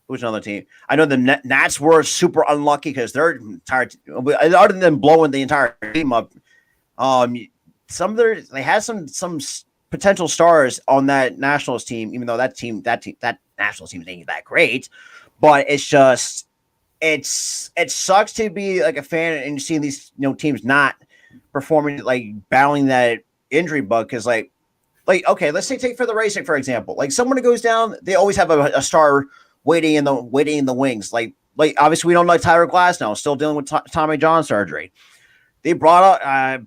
Who's another team? I know the Nats were super unlucky because they're entire. Other than blowing the entire team up, they had some potential stars on that Nationals team. Even though that Nationals team ain't that great, but it's just it sucks to be like a fan and seeing these teams not performing, like battling that injury bug. Because like okay, let's take for the Rays, for example. Like someone who goes down, they always have a star waiting in the wings. Like obviously we don't like Tyler Glasnow, still dealing with Tommy John surgery. They brought up,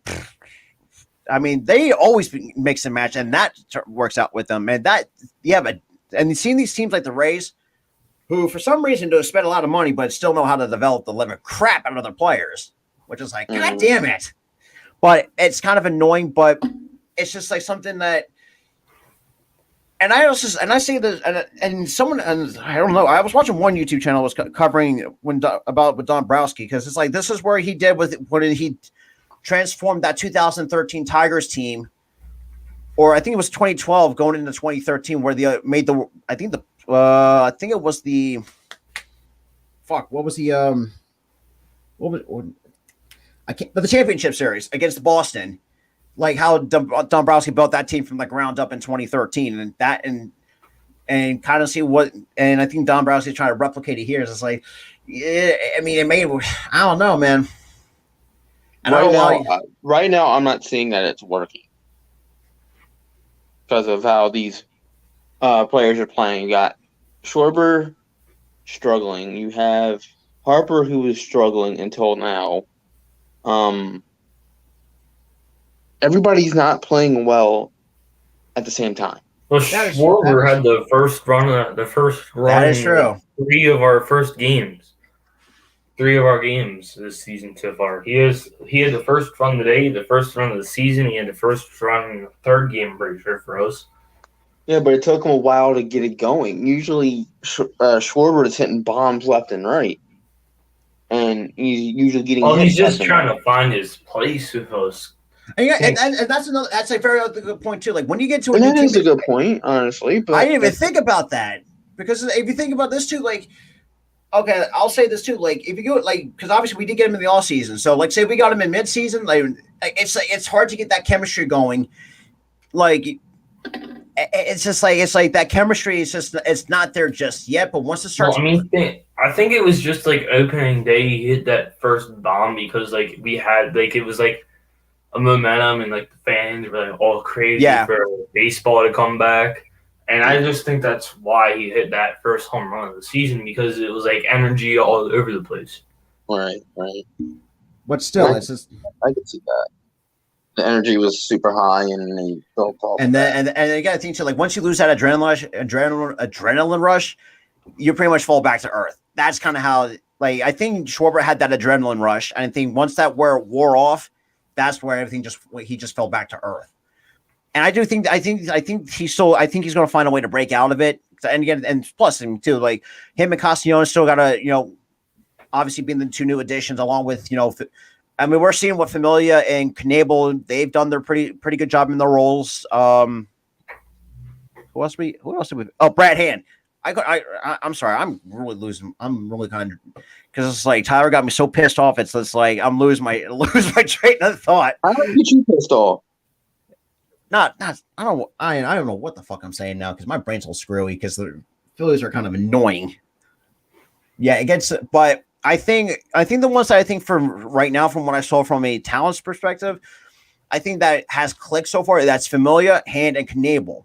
they always mix and match, and that works out with them. And and seeing these teams like the Rays, who for some reason do spend a lot of money, but still know how to develop the living crap out of their players, which is like, God damn it. But it's kind of annoying, but it's just like something that. And I say this, and someone, and I don't know, I was watching one YouTube channel was covering with Dombrowski, because it's like this is where he did when he transformed that 2013 Tigers team, or I think it was 2012 going into 2013, where they made the championship series against Boston. Like how Dombrowski built that team from the ground up in 2013, and kind of see what, and I think Dombrowski trying to replicate it here. It's like, yeah, I mean, I don't know, man. And right now, I'm not seeing that it's working because of how these players are playing. You got Schwarber struggling. You have Harper, who was struggling until now. Everybody's not playing well at the same time. Well, That is- Schwarber had the first run That is in true. 3 of our first games. 3 of our games this season so far. He had the first run today, the first run of the season. He had the first run in the third game, I'm pretty sure, for us. Yeah, but it took him a while to get it going. Usually, Schwarber is hitting bombs left and right, and he's usually getting. Oh, hit he's just left and trying right. to find his place with us. And that's a very good point too. Like when you get to a And new that team, is a good point, honestly. But I didn't even think about that because if you think about this too, like, okay, I'll say this too, like if you go like because obviously we did get him in the off season, so like say we got him in mid season, like it's hard to get that chemistry going. Like it's like that chemistry is just it's not there just yet, but once it starts, Well, I think it was just like opening day. He hit that first bomb because like we had like it was like a momentum and like the fans were like all crazy Yeah. for baseball to come back. And I just think that's why he hit that first home run of the season because it was like energy all over the place. right. but still, Right. it's just I could see that. The energy was super high, and they built off. and then and you got to think too, like once you lose that adrenaline rush, you pretty much fall back to earth. That's kind of how like I think Schwarber had that adrenaline rush, and I think once that wore off, that's where everything he just fell back to earth. And I think he's going to find a way to break out of it. And again, and plus him too, like him and Castellanos still got to obviously being the 2 new additions along with I mean we're seeing what Familia and Knable they've done their pretty good job in their roles. Who else did we? Oh, Brad Hand. I'm sorry. I'm really losing. I'm really kind of because it's like Tyler got me so pissed off. It's like I'm losing my train of thought. How did get you pissed off? Not. I don't know what the fuck I'm saying now because my brain's all screwy because the Phillies are kind of annoying. Yeah, it gets. But I think the ones that I think from right now, from what I saw from a talents perspective, I think that has clicked so far. That's Familia, Hand, and Knable.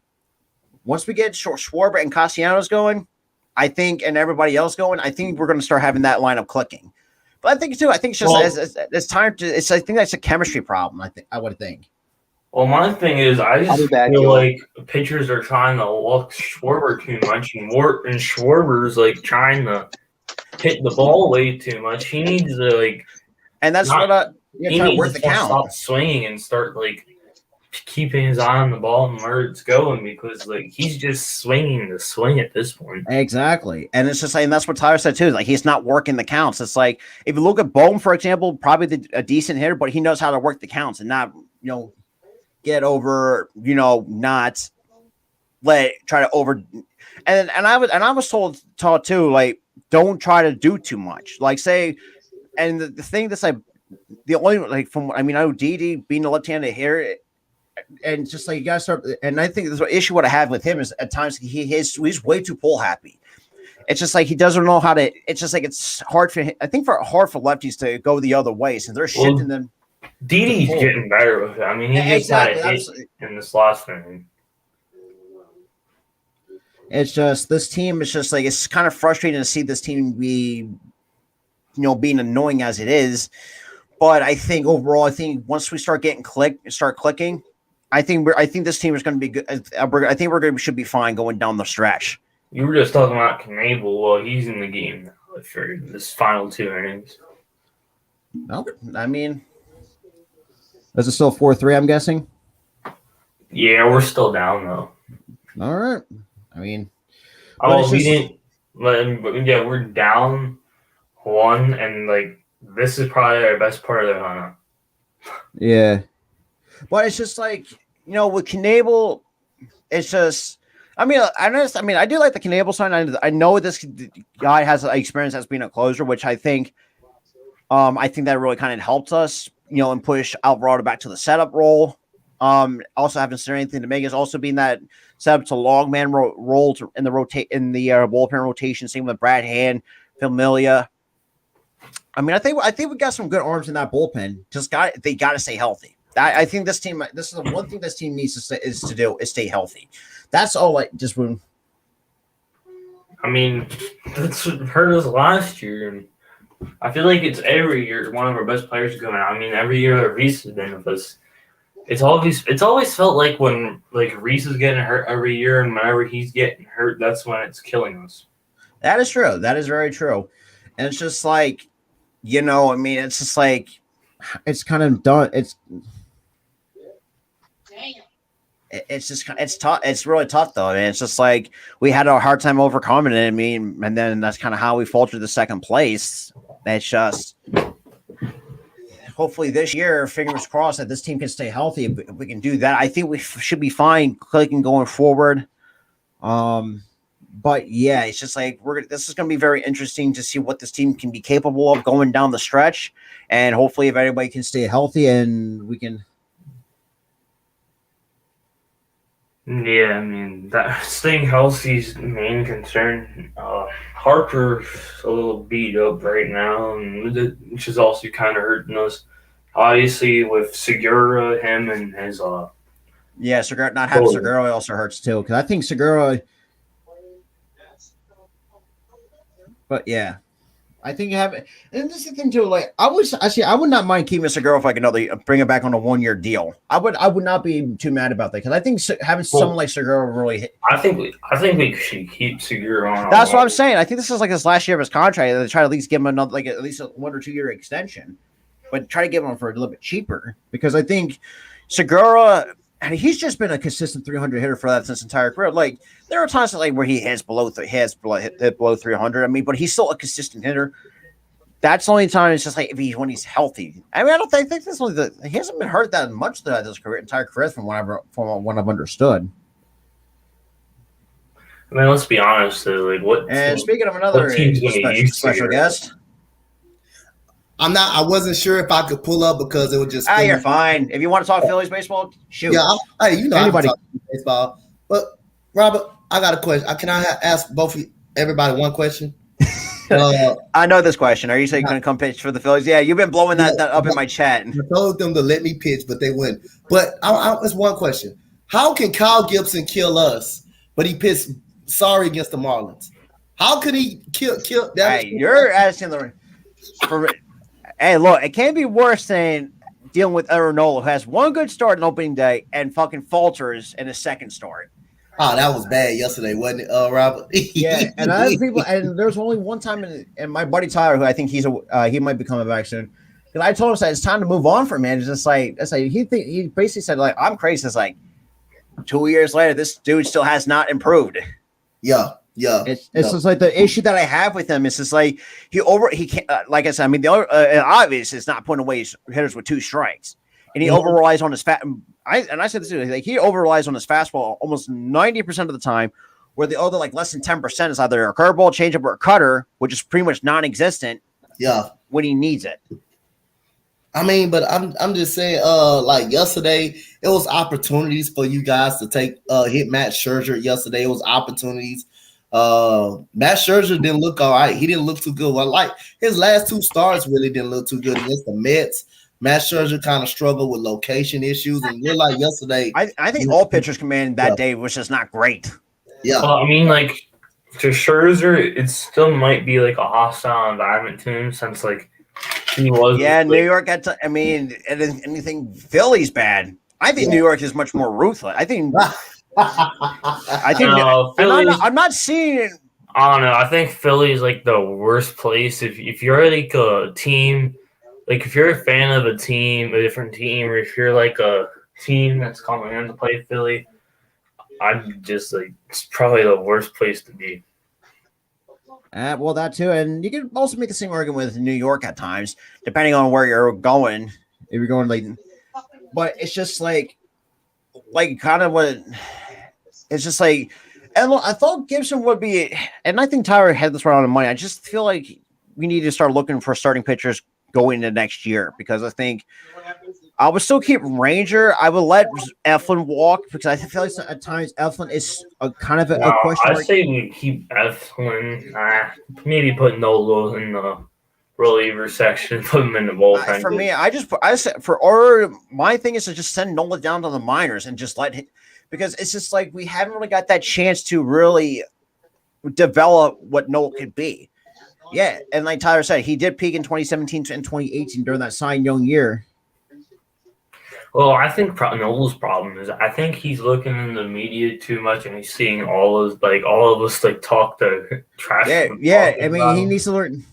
Once we get Schwarber and Castellanos going, I think, and everybody else going, I think we're going to start having that lineup clicking. But I think it's just it's time to. I think that's a chemistry problem. I would think. Well, my thing is, I just back, feel Joe. like pitchers are trying to walk Schwarber too much, and Schwarber's like trying to hit the ball way too much. He needs to like, and that's not, what he try to needs work to the count. stop swinging and start like keeping his eye on the ball and where it's going because like he's just swinging to swing at this point. Exactly, and it's just like, and that's what Tyler said too. Like he's not working the counts. It's like if you look at Bone, for example, probably a decent hitter, but he knows how to work the counts and not get over not try to over. And I was taught too, like don't try to do too much. Like say, and the thing that's like the only like from I know Didi being a left-handed hitter. And it's just like you gotta start, and I think the issue what I have with him is at times he's way too pull happy. It's just like he doesn't know how to. It's just like it's hard for him. I think hard for lefties to go the other way since they're shifting them. Didi's getting better with it. I mean, he just had a hit in this last inning. It's just this team. It's just like it's kind of frustrating to see this team be, being annoying as it is. But I think overall, once we start clicking. I think this team is going to be good. I think should be fine going down the stretch. You were just talking about Knable. Well, he's in the game now for this final 2 innings. No, I mean, is it still 4-3? I'm guessing. Yeah, we're still down though. All right. I mean, didn't. Yeah, we're down 1, and like this is probably our best part of the lineup. Yeah, but it's just like. With Knable, it's just. I do like the Knable sign. I know this guy has experience as being a closer, which I think that really kind of helps us, and push Alvarado back to the setup role. Also having Serenity Dominguez also being that setup to long man role in the bullpen rotation. Same with Brad Hand, Familia. I mean, I think we got some good arms in that bullpen. They got to stay healthy. I think this team. This is the one thing this team needs to stay healthy. That's all. I just. I mean, that's what hurt us last year. And I feel like it's every year one of our best players going out. I mean, every year that Reese has been with us, it's always felt like when like Reese is getting hurt every year, and whenever he's getting hurt, that's when it's killing us. That is true. That is very true. And it's just like, I mean, it's just like, it's kind of done. It's just, it's tough. It's really tough though. I mean, it's just like we had a hard time overcoming it. I mean, and then that's kind of how we faltered to second place. It's just, hopefully this year, fingers crossed that this team can stay healthy. If we can do that, I think we should be fine clicking going forward. But yeah, it's just like this is going to be very interesting to see what this team can be capable of going down the stretch, and hopefully, if everybody can stay healthy and we can. Yeah, I mean that staying healthy is the main concern. Harper's a little beat up right now, which is also kind of hurting us. Obviously, with Segura, him and his Yeah, Segura not having Segura also hurts too, because I think Segura. But yeah, I think you have it. And this is the thing too. Like I would not mind keeping Segura if I could bring it back on a 1-year deal. I would not be too mad about that because I think having someone like Segura really hit. I think we should keep Segura on. That's what I'm saying. I think this is like his last year of his contract. They try to at least give him another, like at least a 1 or 2 year extension, but try to give him for a little bit cheaper because I think Segura. And he's just been a consistent 300 hitter for that since entire career. Like there are times like where he hits hit below 300. I mean, but he's still a consistent hitter. That's the only time it's just like when he's healthy. I mean, I don't think this he hasn't been hurt that much throughout his entire career from what I've understood. I mean, let's be honest. Like what? And speaking of another special guest. I wasn't sure if I could pull up because it was just. You're fine. If you want to talk Phillies baseball, shoot. Yeah, anybody. I can talk baseball. But Robert, I got a question. Can I ask everybody one question? I know this question. Are you saying going to come pitch for the Phillies? Yeah, you've been blowing that up in my chat. I told them to let me pitch, but they wouldn't. But it's one question: how can Kyle Gibson kill us, but he pitched sorry against the Marlins? How could he kill that? Hey, you're asking Hey, look, it can't be worse than dealing with Aaron Nola, who has one good start on opening day and fucking falters in his second start. Oh, that was bad yesterday, wasn't it, Robert? Yeah, and I have people, and there's only one time, and my buddy Tyler, who I think he might be coming back soon, because I told him that it's time to move on from him. It's just like he basically said like I'm crazy. It's like 2 years later, this dude still has not improved. Yeah. It's just like the issue that I have with him is just like he can't like I said. I mean, the obvious is not putting away hitters with 2 strikes, and he over relies on his I said this too, like he over relies on his fastball almost 90% of the time, where the other like less than 10% is either a curveball, changeup, or a cutter, which is pretty much non-existent. Yeah, when he needs it. I mean, but I'm just saying, like yesterday, it was opportunities for you guys to hit Matt Scherzer yesterday. It was opportunities. Matt Scherzer didn't look all right. He didn't look too good. Well, like his last 2 starts really didn't look too good against the Mets. Matt Scherzer kind of struggled with location issues, and we're like yesterday. I think all pitchers command that day was just not great. Yeah, well, I mean, like to Scherzer, it still might be like a hostile environment to him since like he was. Yeah, New York got to. I mean, anything Philly's bad. I think New York is much more ruthless. I think. Phillies, I'm not seeing it. I don't know. I think Philly is like the worst place if you're like a team, like if you're a fan of a different team, or if you're like a team that's coming in to play Philly, I'm just like it's probably the worst place to be. Well, that too, and you can also make the same argument with New York at times, depending on where you're going. If you're going like, but it's just like kind of what. It's just like, and I thought Gibson would be, and I think Tyler had this right on the money. I just feel like we need to start looking for starting pitchers going into next year because I think I would still keep Ranger. I would let Eflin walk because I feel like at times Eflin is a kind of a question. I say we keep Eflin. Maybe put Nola in the reliever section, put him in the bullpen. For me, my thing is to just send Nola down to the minors and just let him. Because it's just like we haven't really got that chance to really develop what Noel could be. Yeah, and like Tyler said, he did peak in 2017 and 2018 during that Cy Young year. Well, I think Noel's problem is I think he's looking in the media too much, and he's seeing all of us like talk the trash. Yeah. I mean, he needs to learn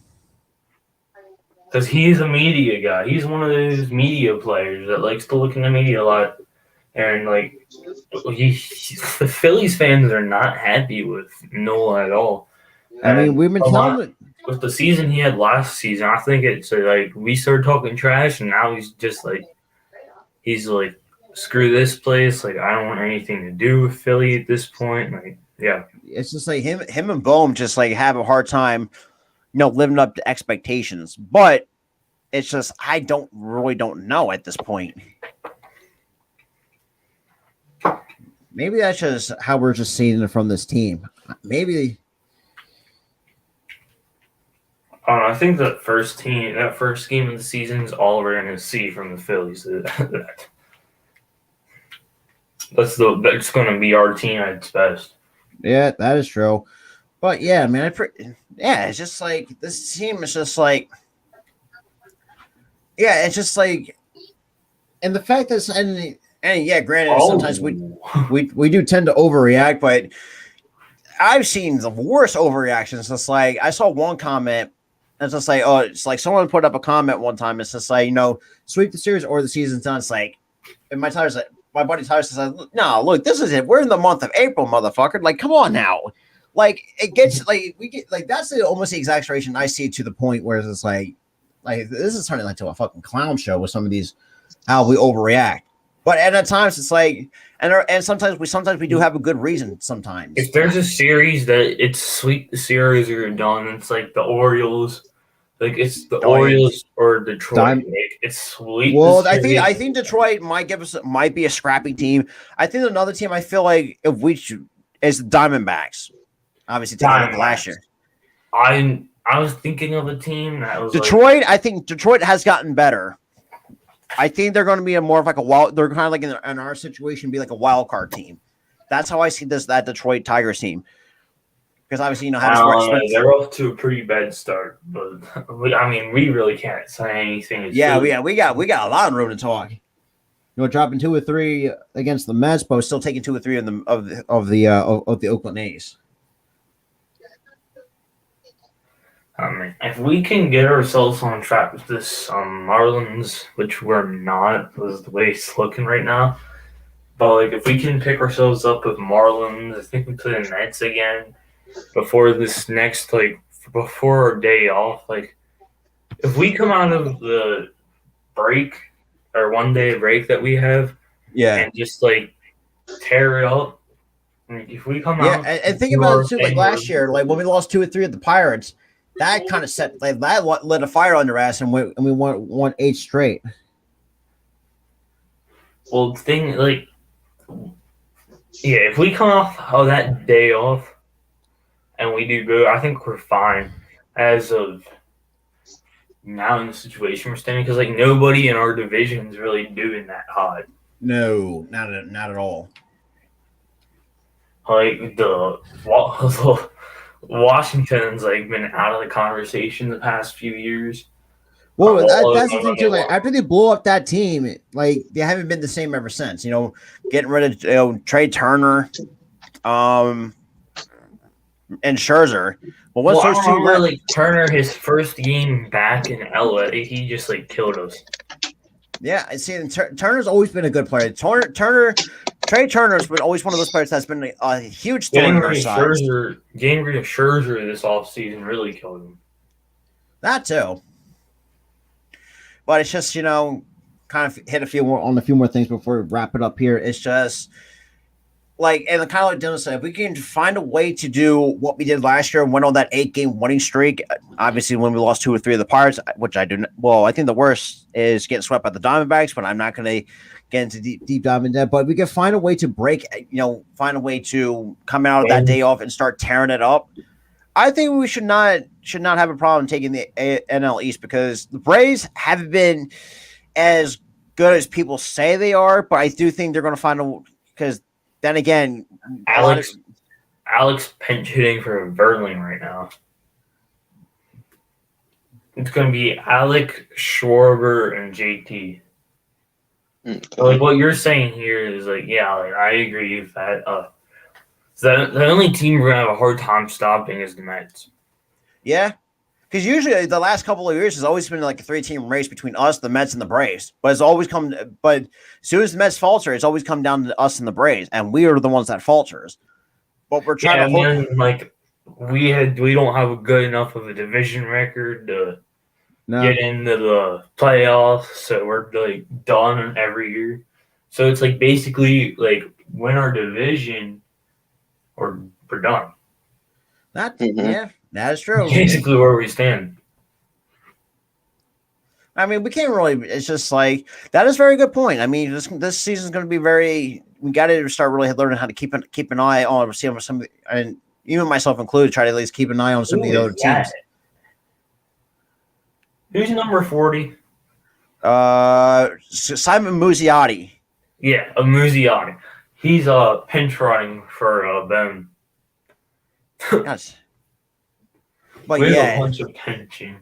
because he's a media guy. He's one of those media players that likes to look in the media a lot, and like the Phillies fans are not happy with Noel at all. I mean, we've been telling with the season he had last season. I think it's like we started talking trash, and now he's just like. He's like, screw this place. Like, I don't want anything to do with Philly at this point. Like, yeah. It's just like him and Bohm just like have a hard time, living up to expectations. But it's just I don't know at this point. Maybe that's just how we're just seeing it from this team. Maybe. I think that first game of the season is all we're going to see from the Phillies. That's going to be our team at its best. Yeah, that is true. But yeah, man, it's just like this team is just like, yeah, it's just like, and the fact that and yeah, granted, sometimes we do tend to overreact, but I've seen the worst overreactions. It's like I saw one comment. It's just like, oh, it's like someone put up a comment one time. It's just like, sweep the series or the season's done. It's like, and my buddy Tyler says, no, look, this is it. We're in the month of April, motherfucker. Like, come on now. Like, it gets like we get like that's almost the exaggeration I see to the point where it's like this is turning into a fucking clown show with some of these how we overreact. But at times it's like, and sometimes we do have a good reason. Sometimes if there's a series that it's sweep the series or you're done, it's like the Orioles. Like it's the Orioles or Detroit. It's sweet. Well, I think Detroit might be a scrappy team. I think another team I feel like is the Diamondbacks. Obviously, taking last year. I was thinking of a team that was Detroit. I think Detroit has gotten better. I think they're going to be more of like a wild. They're kind of like in our situation, be like a wild card team. That's how I see that Detroit Tigers team. Because obviously, they're off to a pretty bad start, but we really can't say anything. Yeah, we got a lot of room to talk. Dropping 2 or 3 against the Mets, but still taking 2 or 3 of the Oakland A's. If we can get ourselves on track with this Marlins, which we're not, was the way it's looking right now. But like, if we can pick ourselves up with Marlins, I think we play the Mets again. Before this next, before our day off, if we come out of the break or 1 day break that we have, and just tear it up, if we come out, and think about it too, like last year, like when we lost 2 or 3 at the Pirates, that kind of set that lit a fire under us, and we won 8 straight. Well, if we come off that day off. And we do good. I think we're fine as of now in the situation we're standing because nobody in our division is really doing that hot. No, not at all. The Washington's been out of the conversation the past few years. Well, that's the thing too. After they blew up that team, they haven't been the same ever since. Getting rid of Trey Turner, and Scherzer. Well, I remember Turner, his first game back in LA, he just killed us. Yeah, I see. Turner's always been a good player. Trey Turner's been always one of those players that's been a huge thorn in our side. Getting rid of Scherzer this offseason really killed him. That too. But it's just kind of hit a few more things before we wrap it up here. It's just. And kind of like Dylan said, if we can find a way to do what we did last year and went on that 8-game winning streak, obviously when we lost 2 or 3 of the Pirates, which I do. Well, I think the worst is getting swept by the Diamondbacks, but I'm not going to get into deep dive into that. But we can find a way to find a way to come out of that day off and start tearing it up. I think we should not have a problem taking the NL East because the Braves haven't been as good as people say they are, but I do think they're going to find because. Then again, Alex Alex pinch hitting for Verlander right now. It's going to be Alec, Schwarber, and JT. Okay. So, like what you're saying here is like, yeah, like I agree with that. The only team we're gonna have a hard time stopping is the Mets. Yeah. Because usually the last couple of years has always been like a 3-team race between us, the Mets, and the Braves. But it's always come. But as soon as the Mets falter, it's always come down to us and the Braves, and we are the ones that falters. But we're trying to and then, like we don't have a good enough of a division record to get into the playoffs, so we're like done every year. So it's like basically like win our division or we're done. Yeah, that is true. Basically where we stand. I mean, we can't really. It's just like that is a very good point. I mean, this season is going to be very. We got to start really learning how to keep an eye on some, and even myself included, try to at least keep an eye on some of the other teams. Who's number 40? Simon Muzziotti. Yeah, a Muzziotti. He's pinch running for Ben. Yes. But we have yeah, a bunch of pinching.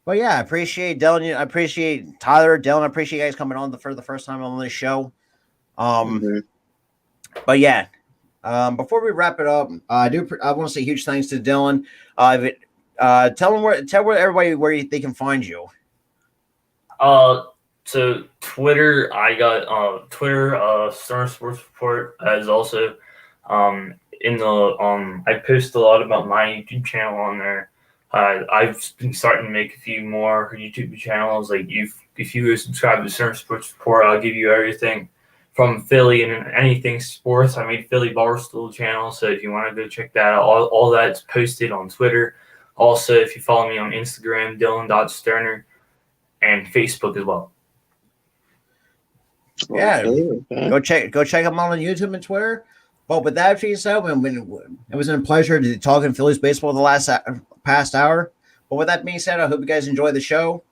But yeah, I appreciate Dylan. I appreciate Tyler, Dylan. I appreciate you guys coming on for the first time on this show. But yeah, before we wrap it up, I want to say huge thanks to Dylan. Tell everybody where they can find you. So Twitter, I got Twitter, Stern Sports Report is also in the I post a lot about my YouTube channel on there. I've been starting to make a few more YouTube channels. Like if you subscribe to Stern Sports Report, I'll give you everything from Philly and anything sports. I made Philly Barstool channel, so if you want to go check that out, all that's posted on Twitter. Also, if you follow me on Instagram, Dylan.Sterner, and Facebook as well. Yeah, go check them out on YouTube and Twitter. But with that being said, it was a pleasure to talk in Phillies baseball the past hour. But with that being said, I hope you guys enjoyed the show.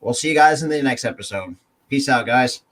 We'll see you guys in the next episode. Peace out, guys.